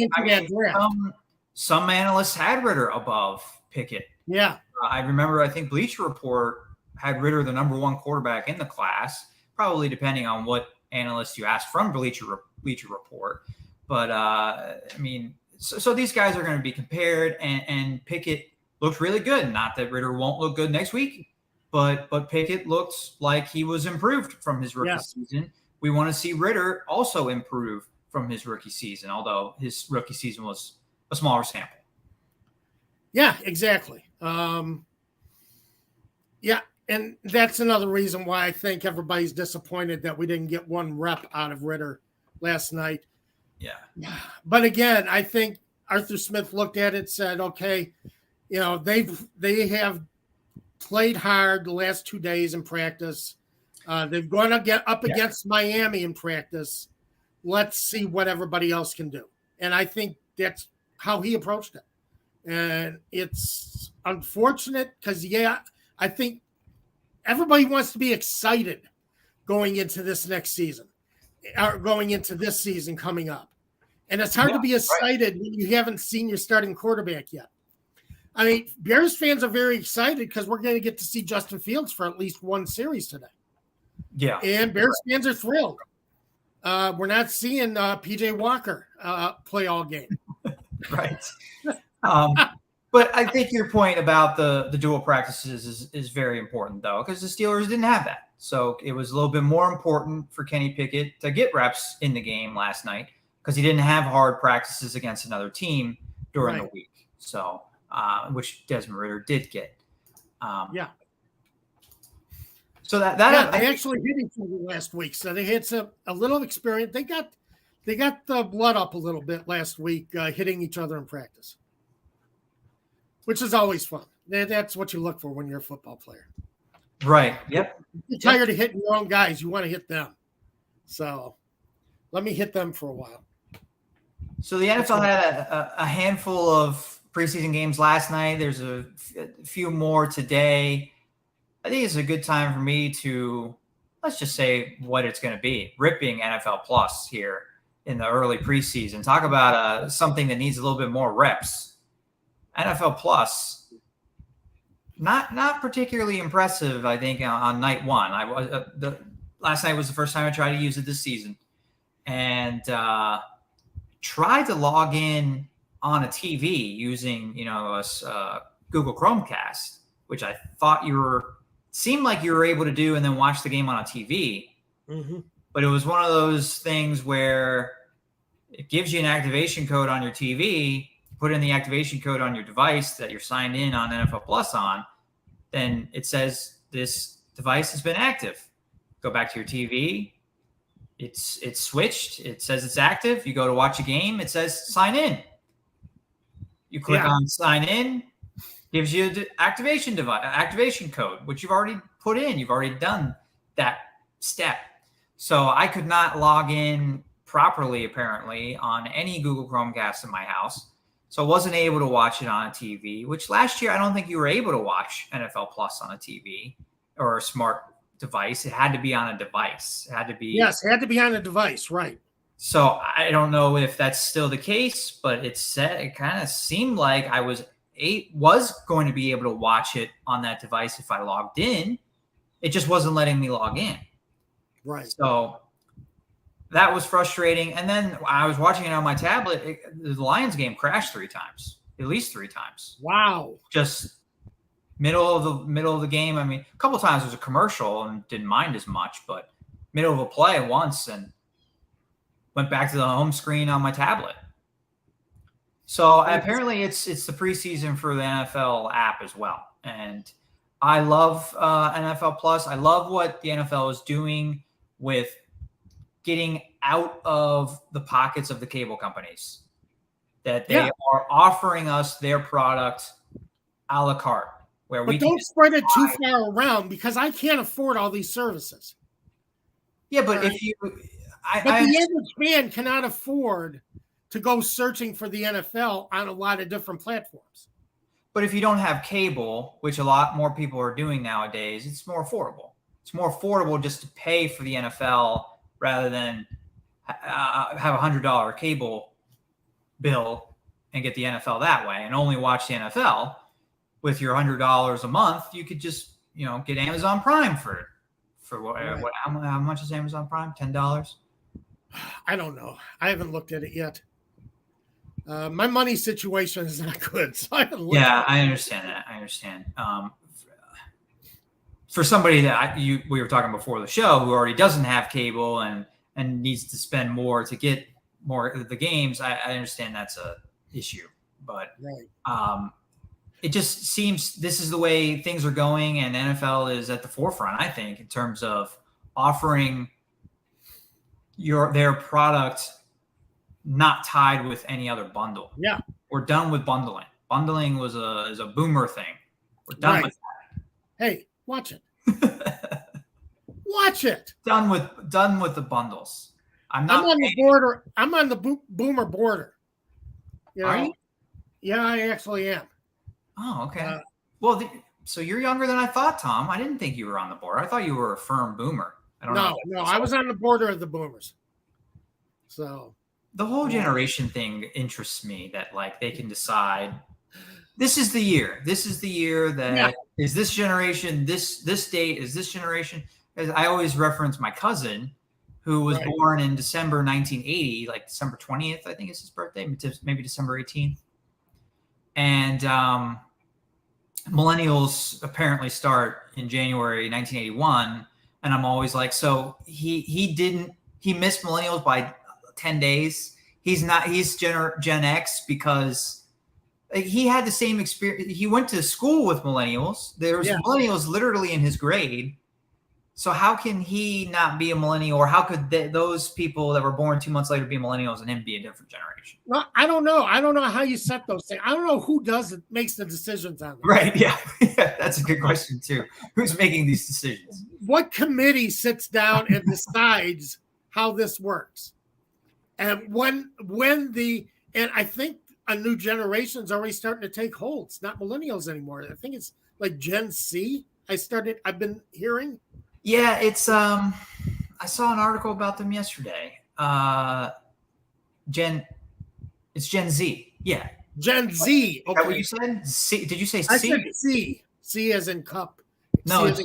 [SPEAKER 1] Some analysts had Ridder above Pickett.
[SPEAKER 2] Yeah.
[SPEAKER 1] I remember, I think Bleacher Report had Ridder the number 1 quarterback in the class, probably depending on what analyst you ask from Bleacher Report. But so these guys are going to be compared, and Pickett looked really good. Not that Ritter won't look good next week, but Pickett looked like he was improved from his rookie season. We want to see Ritter also improve from his rookie season, although his rookie season was a smaller sample.
[SPEAKER 2] Yeah, exactly. And that's another reason why I think everybody's disappointed that we didn't get one rep out of Ritter last night.
[SPEAKER 1] Yeah.
[SPEAKER 2] But again, I think Arthur Smith looked at it, said, okay, they have played hard the last 2 days in practice. They're going to get up against Miami in practice. Let's see what everybody else can do. And I think that's how he approached it. And it's unfortunate because, I think everybody wants to be excited going into this next season, or going into this season coming up. And it's hard to be excited when you haven't seen your starting quarterback yet. I mean, Bears fans are very excited because we're going to get to see Justin Fields for at least one series today.
[SPEAKER 1] Yeah.
[SPEAKER 2] And Bears fans are thrilled. We're not seeing P.J. Walker play all game.
[SPEAKER 1] Right. But I think your point about the dual practices is very important, though, because the Steelers didn't have that. So it was a little bit more important for Kenny Pickett to get reps in the game last night because he didn't have hard practices against another team during the week. So, which Desmond Ritter did get. So
[SPEAKER 2] they actually hit each other last week. So they had a little experience. They got the blood up a little bit last week, hitting each other in practice, which is always fun. That's what you look for when you're a football player.
[SPEAKER 1] Right. Yep.
[SPEAKER 2] You're tired of hitting your own guys. You want to hit them. So let me hit them for a while.
[SPEAKER 1] So the NFL had a handful of preseason games last night. There's a few more today. I think it's a good time for me to, let's just say what it's going to be, ripping NFL Plus here in the early preseason. Talk about something that needs a little bit more reps. NFL Plus, not particularly impressive, I think, on night one. Last night was the first time I tried to use it this season, and tried to log in on a TV using a Google Chromecast, which I thought seemed like you were able to do, and then watch the game on a TV.
[SPEAKER 2] Mm-hmm.
[SPEAKER 1] But it was one of those things where it gives you an activation code on your TV. Put in the activation code on your device that you're signed in on NFL Plus on, then it says this device has been active. Go back to your TV. It's switched. It says it's active. You go to watch a game. It says sign in. You click on sign in. Gives you the activation code, which you've already put in. You've already done that step. So I could not log in properly, apparently, on any Google Chromecast in my house. So I wasn't able to watch it on a TV, which last year I don't think you were able to watch NFL Plus on a TV or a smart device. It had to be on a device. It had to be.
[SPEAKER 2] Yes, it had to be on a device, right.
[SPEAKER 1] So I don't know if that's still the case, but it kind of seemed like I was going to be able to watch it on that device if I logged in. It just wasn't letting me log in.
[SPEAKER 2] Right.
[SPEAKER 1] So that was frustrating. And then I was watching it on my tablet. The Lions game crashed at least three times.
[SPEAKER 2] Wow.
[SPEAKER 1] Just middle of the game. I mean, a couple of times there was a commercial and didn't mind as much, but middle of a play once and went back to the home screen on my tablet. So apparently it's the preseason for the NFL app as well. And I love NFL Plus. I love what the NFL is doing with getting out of the pockets of the cable companies, that they are offering us their product a la carte.
[SPEAKER 2] But don't spread it too far around because I can't afford all these services.
[SPEAKER 1] Yeah, but if you...
[SPEAKER 2] the average fan cannot afford to go searching for the NFL on a lot of different platforms.
[SPEAKER 1] But if you don't have cable, which a lot more people are doing nowadays, it's more affordable. It's more affordable just to pay for the NFL rather than have a $100 cable bill and get the NFL that way and only watch the NFL. With your $100 a month, you could just, get Amazon Prime for For what?
[SPEAKER 2] Right.
[SPEAKER 1] How much is Amazon Prime? $10.
[SPEAKER 2] I don't know. I haven't looked at it yet. My money situation is not good, so I haven't looked at it.
[SPEAKER 1] I understand that. I understand. For somebody that we were talking before the show who already doesn't have cable and needs to spend more to get more of the games, I understand that's a issue. But
[SPEAKER 2] Right.
[SPEAKER 1] It just seems this is the way things are going, and NFL is at the forefront, I think, in terms of offering their product not tied with any other bundle.
[SPEAKER 2] Yeah.
[SPEAKER 1] We're done with bundling. Bundling is a boomer thing. We're done with
[SPEAKER 2] that. Hey, watch it.
[SPEAKER 1] that.
[SPEAKER 2] Watch it.
[SPEAKER 1] Done with the bundles. I'm
[SPEAKER 2] on the border. I'm on the boomer border.
[SPEAKER 1] Are you?
[SPEAKER 2] Yeah, I actually am.
[SPEAKER 1] Oh, okay. So you're younger than I thought, Tom. I didn't think you were on the board. I thought you were a firm boomer. I don't know.
[SPEAKER 2] No, I was on the border of the boomers. So
[SPEAKER 1] the whole generation thing interests me, that like they can decide this is the year. This is the year that is this generation, this date is this generation. As I always reference my cousin who was born in December 1980, like December 20th, I think is his birthday, maybe December 18th. And millennials apparently start in January 1981. And I'm always like, so he missed millennials by 10 days. He's Gen X because he had the same experience. He went to school with millennials. There's millennials literally in his grade. So how can he not be a millennial, or how could those people that were born 2 months later be millennials and him be a different generation?
[SPEAKER 2] Well, I don't know. I don't know how you set those things. I don't know who makes the decisions on them.
[SPEAKER 1] Right. Yeah. That's a good question too. Who's making these decisions?
[SPEAKER 2] What committee sits down and decides how this works? And and I think a new generation is already starting to take hold. It's not millennials anymore. I think it's like Gen Z. I've been hearing.
[SPEAKER 1] Yeah, it's I saw an article about them yesterday. It's Gen Z. Yeah.
[SPEAKER 2] Gen Z.
[SPEAKER 1] Okay. Is that what you said? C? Did you say C?
[SPEAKER 2] I said C. C as in cup.
[SPEAKER 1] No, it's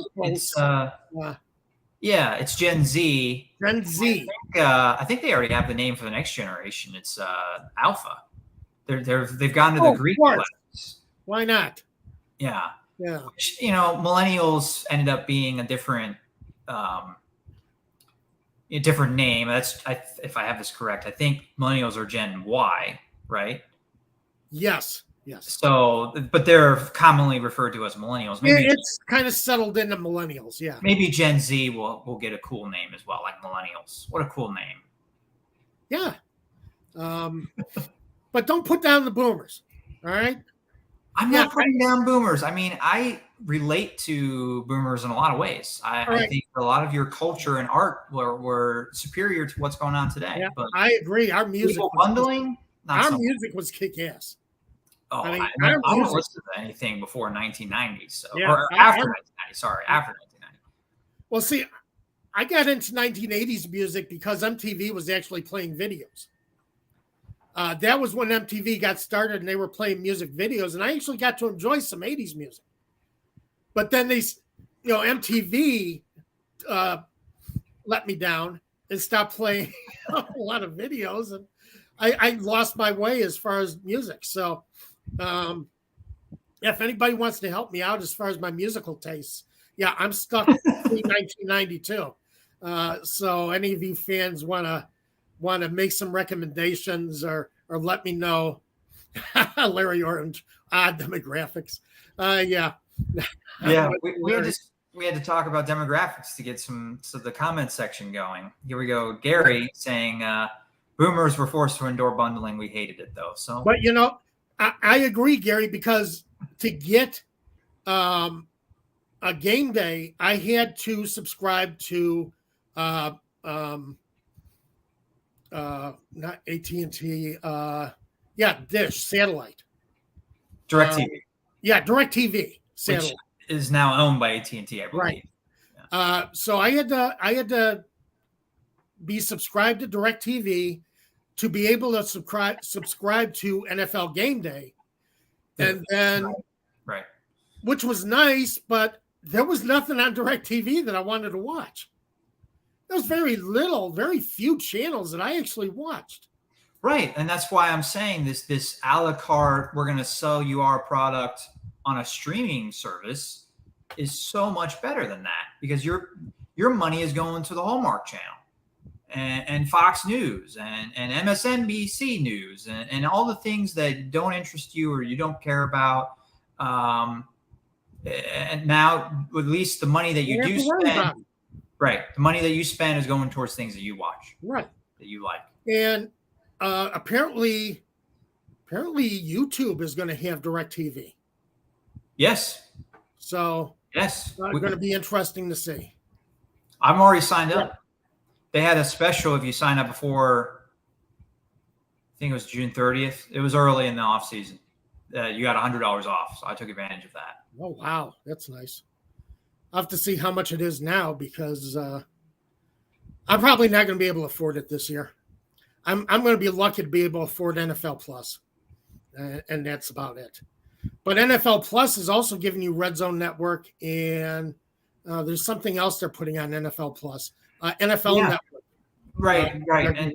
[SPEAKER 1] it's Gen Z.
[SPEAKER 2] Gen Z.
[SPEAKER 1] I think they already have the name for the next generation. It's Alpha. They've gone to the Greek letters.
[SPEAKER 2] Why not?
[SPEAKER 1] Yeah.
[SPEAKER 2] Yeah.
[SPEAKER 1] Which, millennials ended up being a different name. If I have this correct, I think millennials are Gen Y, right?
[SPEAKER 2] Yes.
[SPEAKER 1] So, but they're commonly referred to as millennials.
[SPEAKER 2] Maybe it's kind of settled into millennials. Yeah.
[SPEAKER 1] Maybe Gen Z will get a cool name as well, like millennials. What a cool name.
[SPEAKER 2] Yeah. But don't put down the boomers. All right.
[SPEAKER 1] I'm not putting down boomers. I mean, I relate to boomers in a lot of ways. I think a lot of your culture and art were superior to what's going on today.
[SPEAKER 2] Yeah,
[SPEAKER 1] but
[SPEAKER 2] I agree. Our music
[SPEAKER 1] bundling.
[SPEAKER 2] Music was kick-ass.
[SPEAKER 1] Oh, I don't listen to anything before 1990. So, or after 1990. Sorry, after 1990.
[SPEAKER 2] Well, see, I got into 1980s music because MTV was actually playing videos. That was when MTV got started and they were playing music videos, and I actually got to enjoy some 80s music. But then MTV let me down and stopped playing a lot of videos, and I lost my way as far as music. So if anybody wants to help me out as far as my musical tastes, I'm stuck in 1992. So any of you fans want to make some recommendations or let me know. Larry Orange, odd demographics. We
[SPEAKER 1] had to talk about demographics to get the comment section going. Here we go. Gary saying boomers were forced to endure bundling. We hated it though. So,
[SPEAKER 2] but I agree, Gary, because to get a game day, I had to subscribe to not AT&T, Dish satellite.
[SPEAKER 1] DirecTV.
[SPEAKER 2] DirecTV satellite.
[SPEAKER 1] Which is now owned by AT&T, I believe.
[SPEAKER 2] Right. Yeah. So I had to be subscribed to DirecTV to be able to subscribe to NFL Game Day, and then
[SPEAKER 1] right,
[SPEAKER 2] which was nice, but there was nothing on DirecTV that I wanted to watch. There was very few channels that I actually watched.
[SPEAKER 1] Right. And that's why I'm saying this a la carte, we're going to sell you our product on a streaming service is so much better than that, because your money is going to the Hallmark Channel and Fox News and MSNBC News and all the things that don't interest you or you don't care about. And now at least the money that you do spend, right, the money that you spend is going towards things that you watch,
[SPEAKER 2] right,
[SPEAKER 1] that you like.
[SPEAKER 2] And apparently YouTube is going to have DirecTV.
[SPEAKER 1] Yes.
[SPEAKER 2] So
[SPEAKER 1] yes,
[SPEAKER 2] it's going to be interesting to see.
[SPEAKER 1] I'm already signed up. They had a special if you sign up before, I think it was June 30th. It was early in the off season. You got $100 off, so I took advantage of that.
[SPEAKER 2] Oh wow, that's nice. I'll have to see how much it is now, because I'm probably not going to be able to afford it this year. I'm going to be lucky to be able to afford NFL Plus, and that's about it. But NFL Plus is also giving you Red Zone Network, and there's something else they're putting on NFL Plus, NFL Network.
[SPEAKER 1] Right. And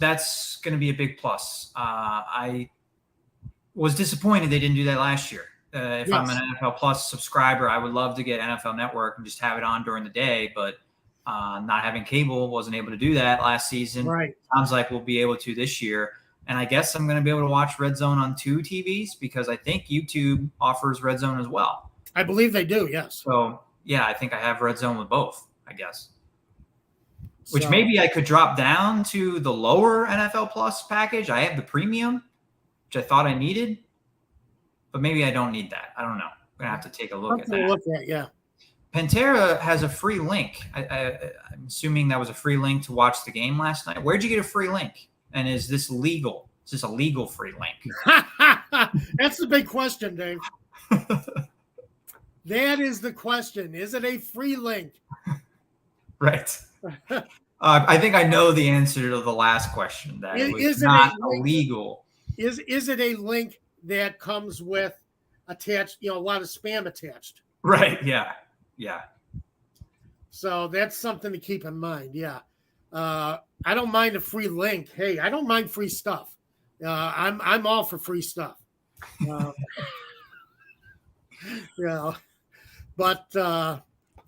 [SPEAKER 1] that's going to be a big plus. I was disappointed they didn't do that last year. If I'm an NFL Plus subscriber, I would love to get NFL Network and just have it on during the day, but not having cable, wasn't able to do that last season.
[SPEAKER 2] Right.
[SPEAKER 1] Sounds like we'll be able to this year. And I guess I'm going to be able to watch Red Zone on 2 TVs, because I think YouTube offers Red Zone as well.
[SPEAKER 2] I believe they do, yes.
[SPEAKER 1] So, yeah, I think I have Red Zone with both, I guess. Which maybe I could drop down to the lower NFL Plus package. I have the premium, which I thought I needed, but maybe I don't need that. I don't know. I'm going to have to take a look at that.
[SPEAKER 2] Yeah.
[SPEAKER 1] Pantera has a free link. I'm assuming that was a free link to watch the game last night. Where'd you get a free link? And is this legal? Is this a legal free link?
[SPEAKER 2] That's the big question, Dave. That is the question. Is it a free link?
[SPEAKER 1] Right. I think I know the answer to the last question. That it was not illegal.
[SPEAKER 2] Is it a link that comes with attached, a lot of spam attached?
[SPEAKER 1] Right. Yeah.
[SPEAKER 2] So that's something to keep in mind. Yeah. I don't mind a free link. Hey, I don't mind free stuff. I'm all for free stuff. But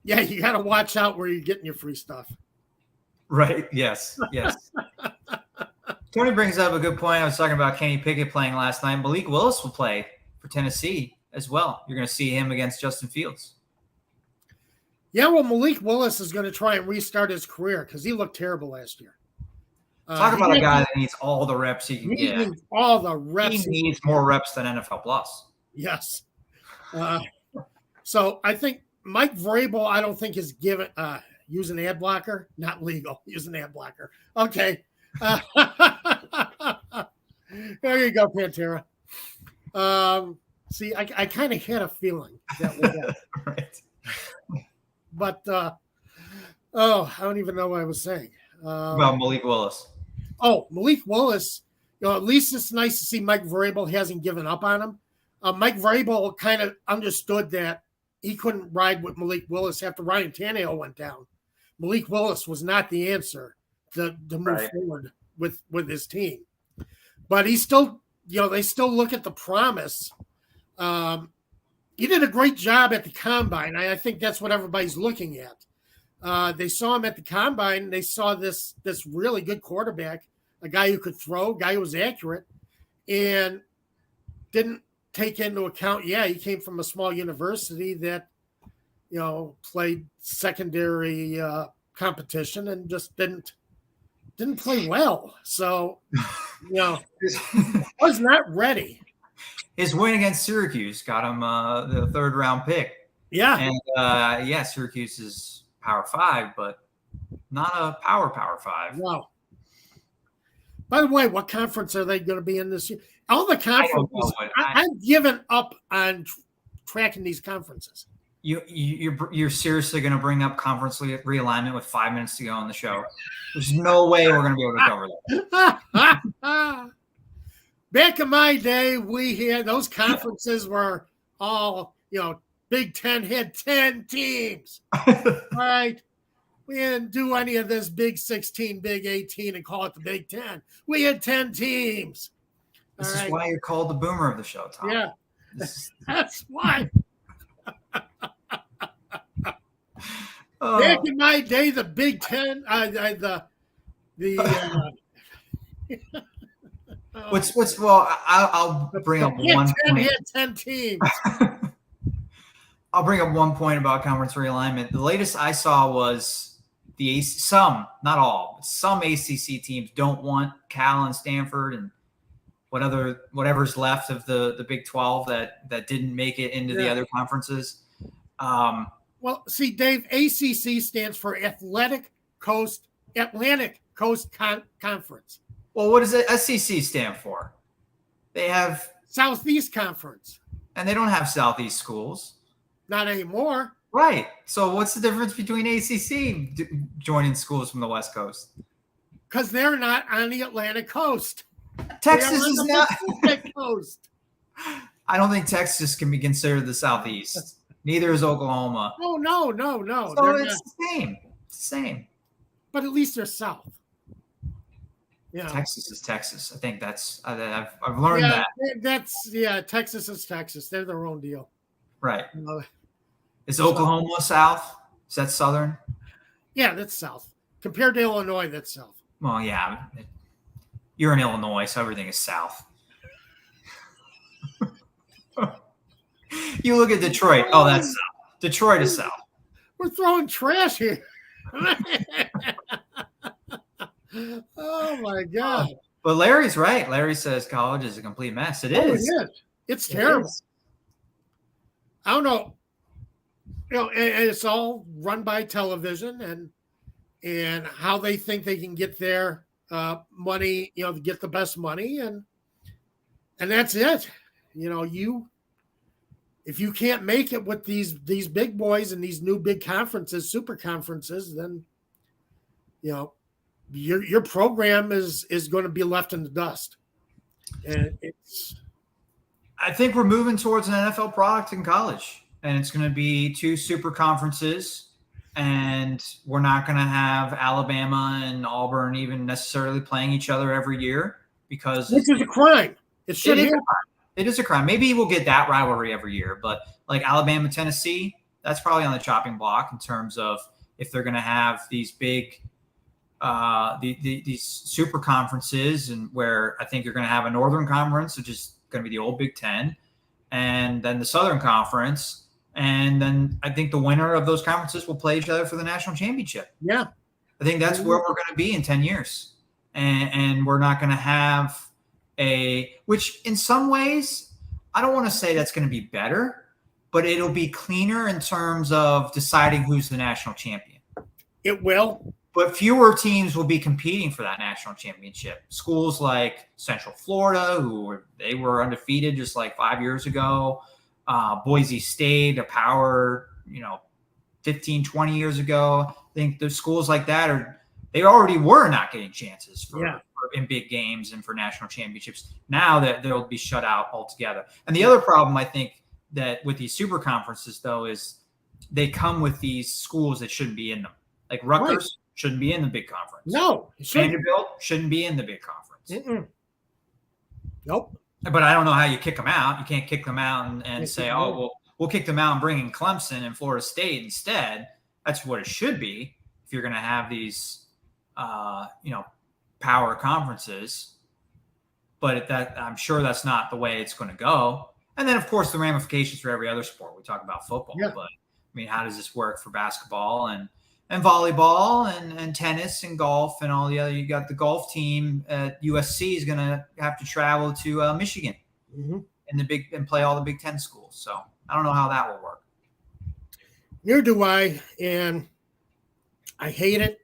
[SPEAKER 2] you got to watch out where you're getting your free stuff.
[SPEAKER 1] Right. Yes. Tony brings up a good point. I was talking about Kenny Pickett playing last night. Malik Willis will play for Tennessee as well. You're going to see him against Justin Fields.
[SPEAKER 2] Yeah, well, Malik Willis is going to try and restart his career because he looked terrible last year.
[SPEAKER 1] Talk about a guy that needs all the reps he can get.
[SPEAKER 2] He needs all the reps.
[SPEAKER 1] He needs more reps than NFL Plus.
[SPEAKER 2] Yes. So I think Mike Vrabel, I don't think is given use an ad blocker. Not legal. Use an ad blocker. Okay. There you go, Pantera. See, I kind of had a feeling that would happen.
[SPEAKER 1] Right.
[SPEAKER 2] But, I don't even know what I was saying.
[SPEAKER 1] About Malik Willis.
[SPEAKER 2] Oh, Malik Willis, at least it's nice to see Mike Vrabel hasn't given up on him. Mike Vrabel kind of understood that he couldn't ride with Malik Willis after Ryan Tannehill went down. Malik Willis was not the answer to move forward with his team. But he still, they still look at the promise. He did a great job at the combine. I think that's what everybody's looking at. They saw him at the combine. They saw this really good quarterback, a guy who could throw, a guy who was accurate, and didn't take into account, he came from a small university that, played secondary competition and just didn't play well. So, was not ready.
[SPEAKER 1] His win against Syracuse got him the 3rd round pick.
[SPEAKER 2] Yeah.
[SPEAKER 1] And Syracuse is Power 5, but not a Power 5.
[SPEAKER 2] No. By the way, what conference are they going to be in this year? All the conferences. I've given up on tracking these conferences.
[SPEAKER 1] You're seriously going to bring up conference realignment with 5 minutes to go on the show? There's no way we're going to be able to cover that. Back
[SPEAKER 2] in my day, we had those conferences were all, Big Big Ten had 10 teams. All right. We didn't do any of this Big 16, Big 18 and call it the Big Ten. We had 10 teams.
[SPEAKER 1] This is why you're called the boomer of the show, Tom.
[SPEAKER 2] Yeah. That's why. Back in my day, the Big Ten,
[SPEAKER 1] I'll bring up one point.
[SPEAKER 2] Had 10 teams.
[SPEAKER 1] I'll bring up one point about conference realignment. The latest I saw was some, not all, but some ACC teams don't want Cal and Stanford and whatever's left of the Big 12 that didn't make it into the other conferences.
[SPEAKER 2] Well, see, Dave, ACC stands for Atlantic Coast Conference.
[SPEAKER 1] Well, what does the SEC stand for? They have
[SPEAKER 2] Southeast Conference.
[SPEAKER 1] And they don't have Southeast schools.
[SPEAKER 2] Not anymore.
[SPEAKER 1] Right. So what's the difference between ACC joining schools from the West Coast?
[SPEAKER 2] Because they're not on the Atlantic coast.
[SPEAKER 1] Texas is not.
[SPEAKER 2] Pacific coast.
[SPEAKER 1] I don't think Texas can be considered the Southeast. Neither is Oklahoma.
[SPEAKER 2] Oh, no.
[SPEAKER 1] So it's the same. It's the same.
[SPEAKER 2] But at least they're South.
[SPEAKER 1] Yeah. Texas is Texas. I think that's I've learned that.
[SPEAKER 2] Texas is Texas. They're their own deal.
[SPEAKER 1] Right. Is Oklahoma South? Is that Southern?
[SPEAKER 2] Yeah, that's South. Compared to Illinois, that's South.
[SPEAKER 1] Well, yeah. You're in Illinois, so everything is South. You look at Detroit. Oh, that's South. Detroit is South.
[SPEAKER 2] We're throwing trash here. Oh, my God.
[SPEAKER 1] But Larry's right. Larry says college is a complete mess. It is.
[SPEAKER 2] It's terrible. I don't know. It's all run by television and how they think they can get their money, get the best money. And that's it. If you can't make it with these big boys and these new big conferences, super conferences, then, your program is going to be left in the dust. And
[SPEAKER 1] I think we're moving towards an NFL product in college. And it's going to be 2 super conferences, and we're not going to have Alabama and Auburn even necessarily playing each other every year
[SPEAKER 2] which is a crime. It
[SPEAKER 1] is a crime. Maybe we'll get that rivalry every year, but like Alabama, Tennessee, that's probably on the chopping block in terms of if they're going to have these big these super conferences, and where I think you're going to have a Northern Conference, which is going to be the old Big Ten, and then the Southern Conference. And then I think the winner of those conferences will play each other for the national championship.
[SPEAKER 2] Yeah.
[SPEAKER 1] I think that's where we're going to be in 10 years. And we're not going to have which in some ways, I don't want to say that's going to be better, but it'll be cleaner in terms of deciding who's the national champion.
[SPEAKER 2] It will.
[SPEAKER 1] But fewer teams will be competing for that national championship. Schools like Central Florida, they were undefeated just like 5 years ago. Boise State, a power, 15, 20 years ago. I think the schools like that they already were not getting chances for in big games and for national championships. Now that they'll be shut out altogether. And the other problem I think that with these super conferences though is they come with these schools that shouldn't be in them. Like Rutgers shouldn't be in the big conference.
[SPEAKER 2] No,
[SPEAKER 1] Vanderbilt shouldn't be in the big conference.
[SPEAKER 2] Nope.
[SPEAKER 1] But I don't know how you kick them out. You can't kick them out and say, we'll kick them out and bring in Clemson and Florida State instead. That's what it should be if you're going to have these, power conferences. But I'm sure that's not the way it's going to go. And then, of course, the ramifications for every other sport. We talk about football, but how does this work for basketball and volleyball and tennis and golf and all the other? You got the golf team at USC is going to have to travel to Michigan and play all the Big Ten schools. So I don't know how that will work.
[SPEAKER 2] Neither do I, and I hate it.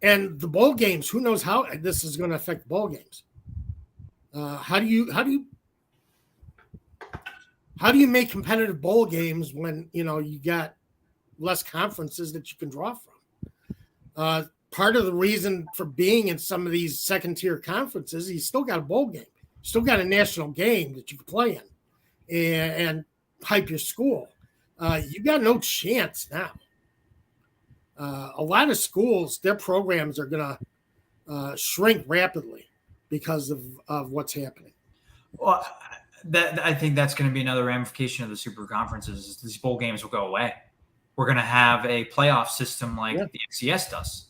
[SPEAKER 2] And the bowl games, who knows how this is going to affect bowl games? How do you make competitive bowl games when you got less conferences that you can draw from? Part of the reason for being in some of these second-tier conferences, you still got a bowl game, still got a national game that you can play in, and hype your school. You got no chance now. A lot of schools, their programs are going to shrink rapidly because of what's happening.
[SPEAKER 1] Well, I think that's going to be another ramification of the super conferences. These bowl games will go away. We're going to have a playoff system like the FCS does.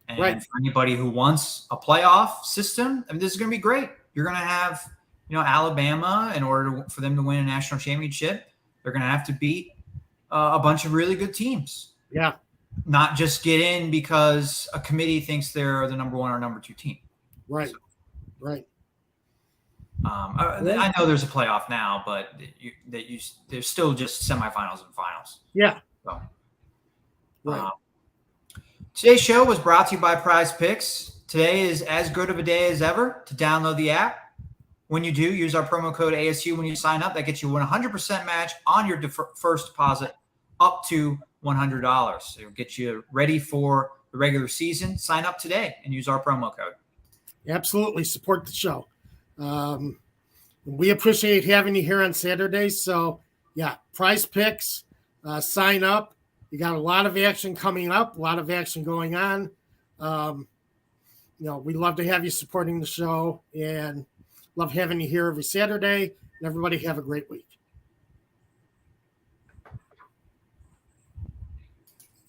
[SPEAKER 1] And for anybody who wants a playoff system, I mean, this is going to be great. You're going to have, Alabama, in order for them to win a national championship, they're going to have to beat a bunch of really good teams.
[SPEAKER 2] Yeah.
[SPEAKER 1] Not just get in because a committee thinks they're the number 1 or number 2 team.
[SPEAKER 2] Right. Right.
[SPEAKER 1] I know there's a playoff now, but there's still just semifinals and finals.
[SPEAKER 2] Yeah.
[SPEAKER 1] So,
[SPEAKER 2] right.
[SPEAKER 1] Today's show was brought to you by Prize Picks. Today is as good of a day as ever to download the app. When you do, use our promo code ASU when you sign up. That gets you a 100% match on your first deposit up to $100. It'll get you ready for the regular season. Sign up today and use our promo code.
[SPEAKER 2] Absolutely. Support the show. We appreciate having you here on Saturdays. So, Prize Picks, sign up. You got a lot of action coming up, a lot of action going on. We love to have you supporting the show and love having you here every Saturday. And everybody have a great week.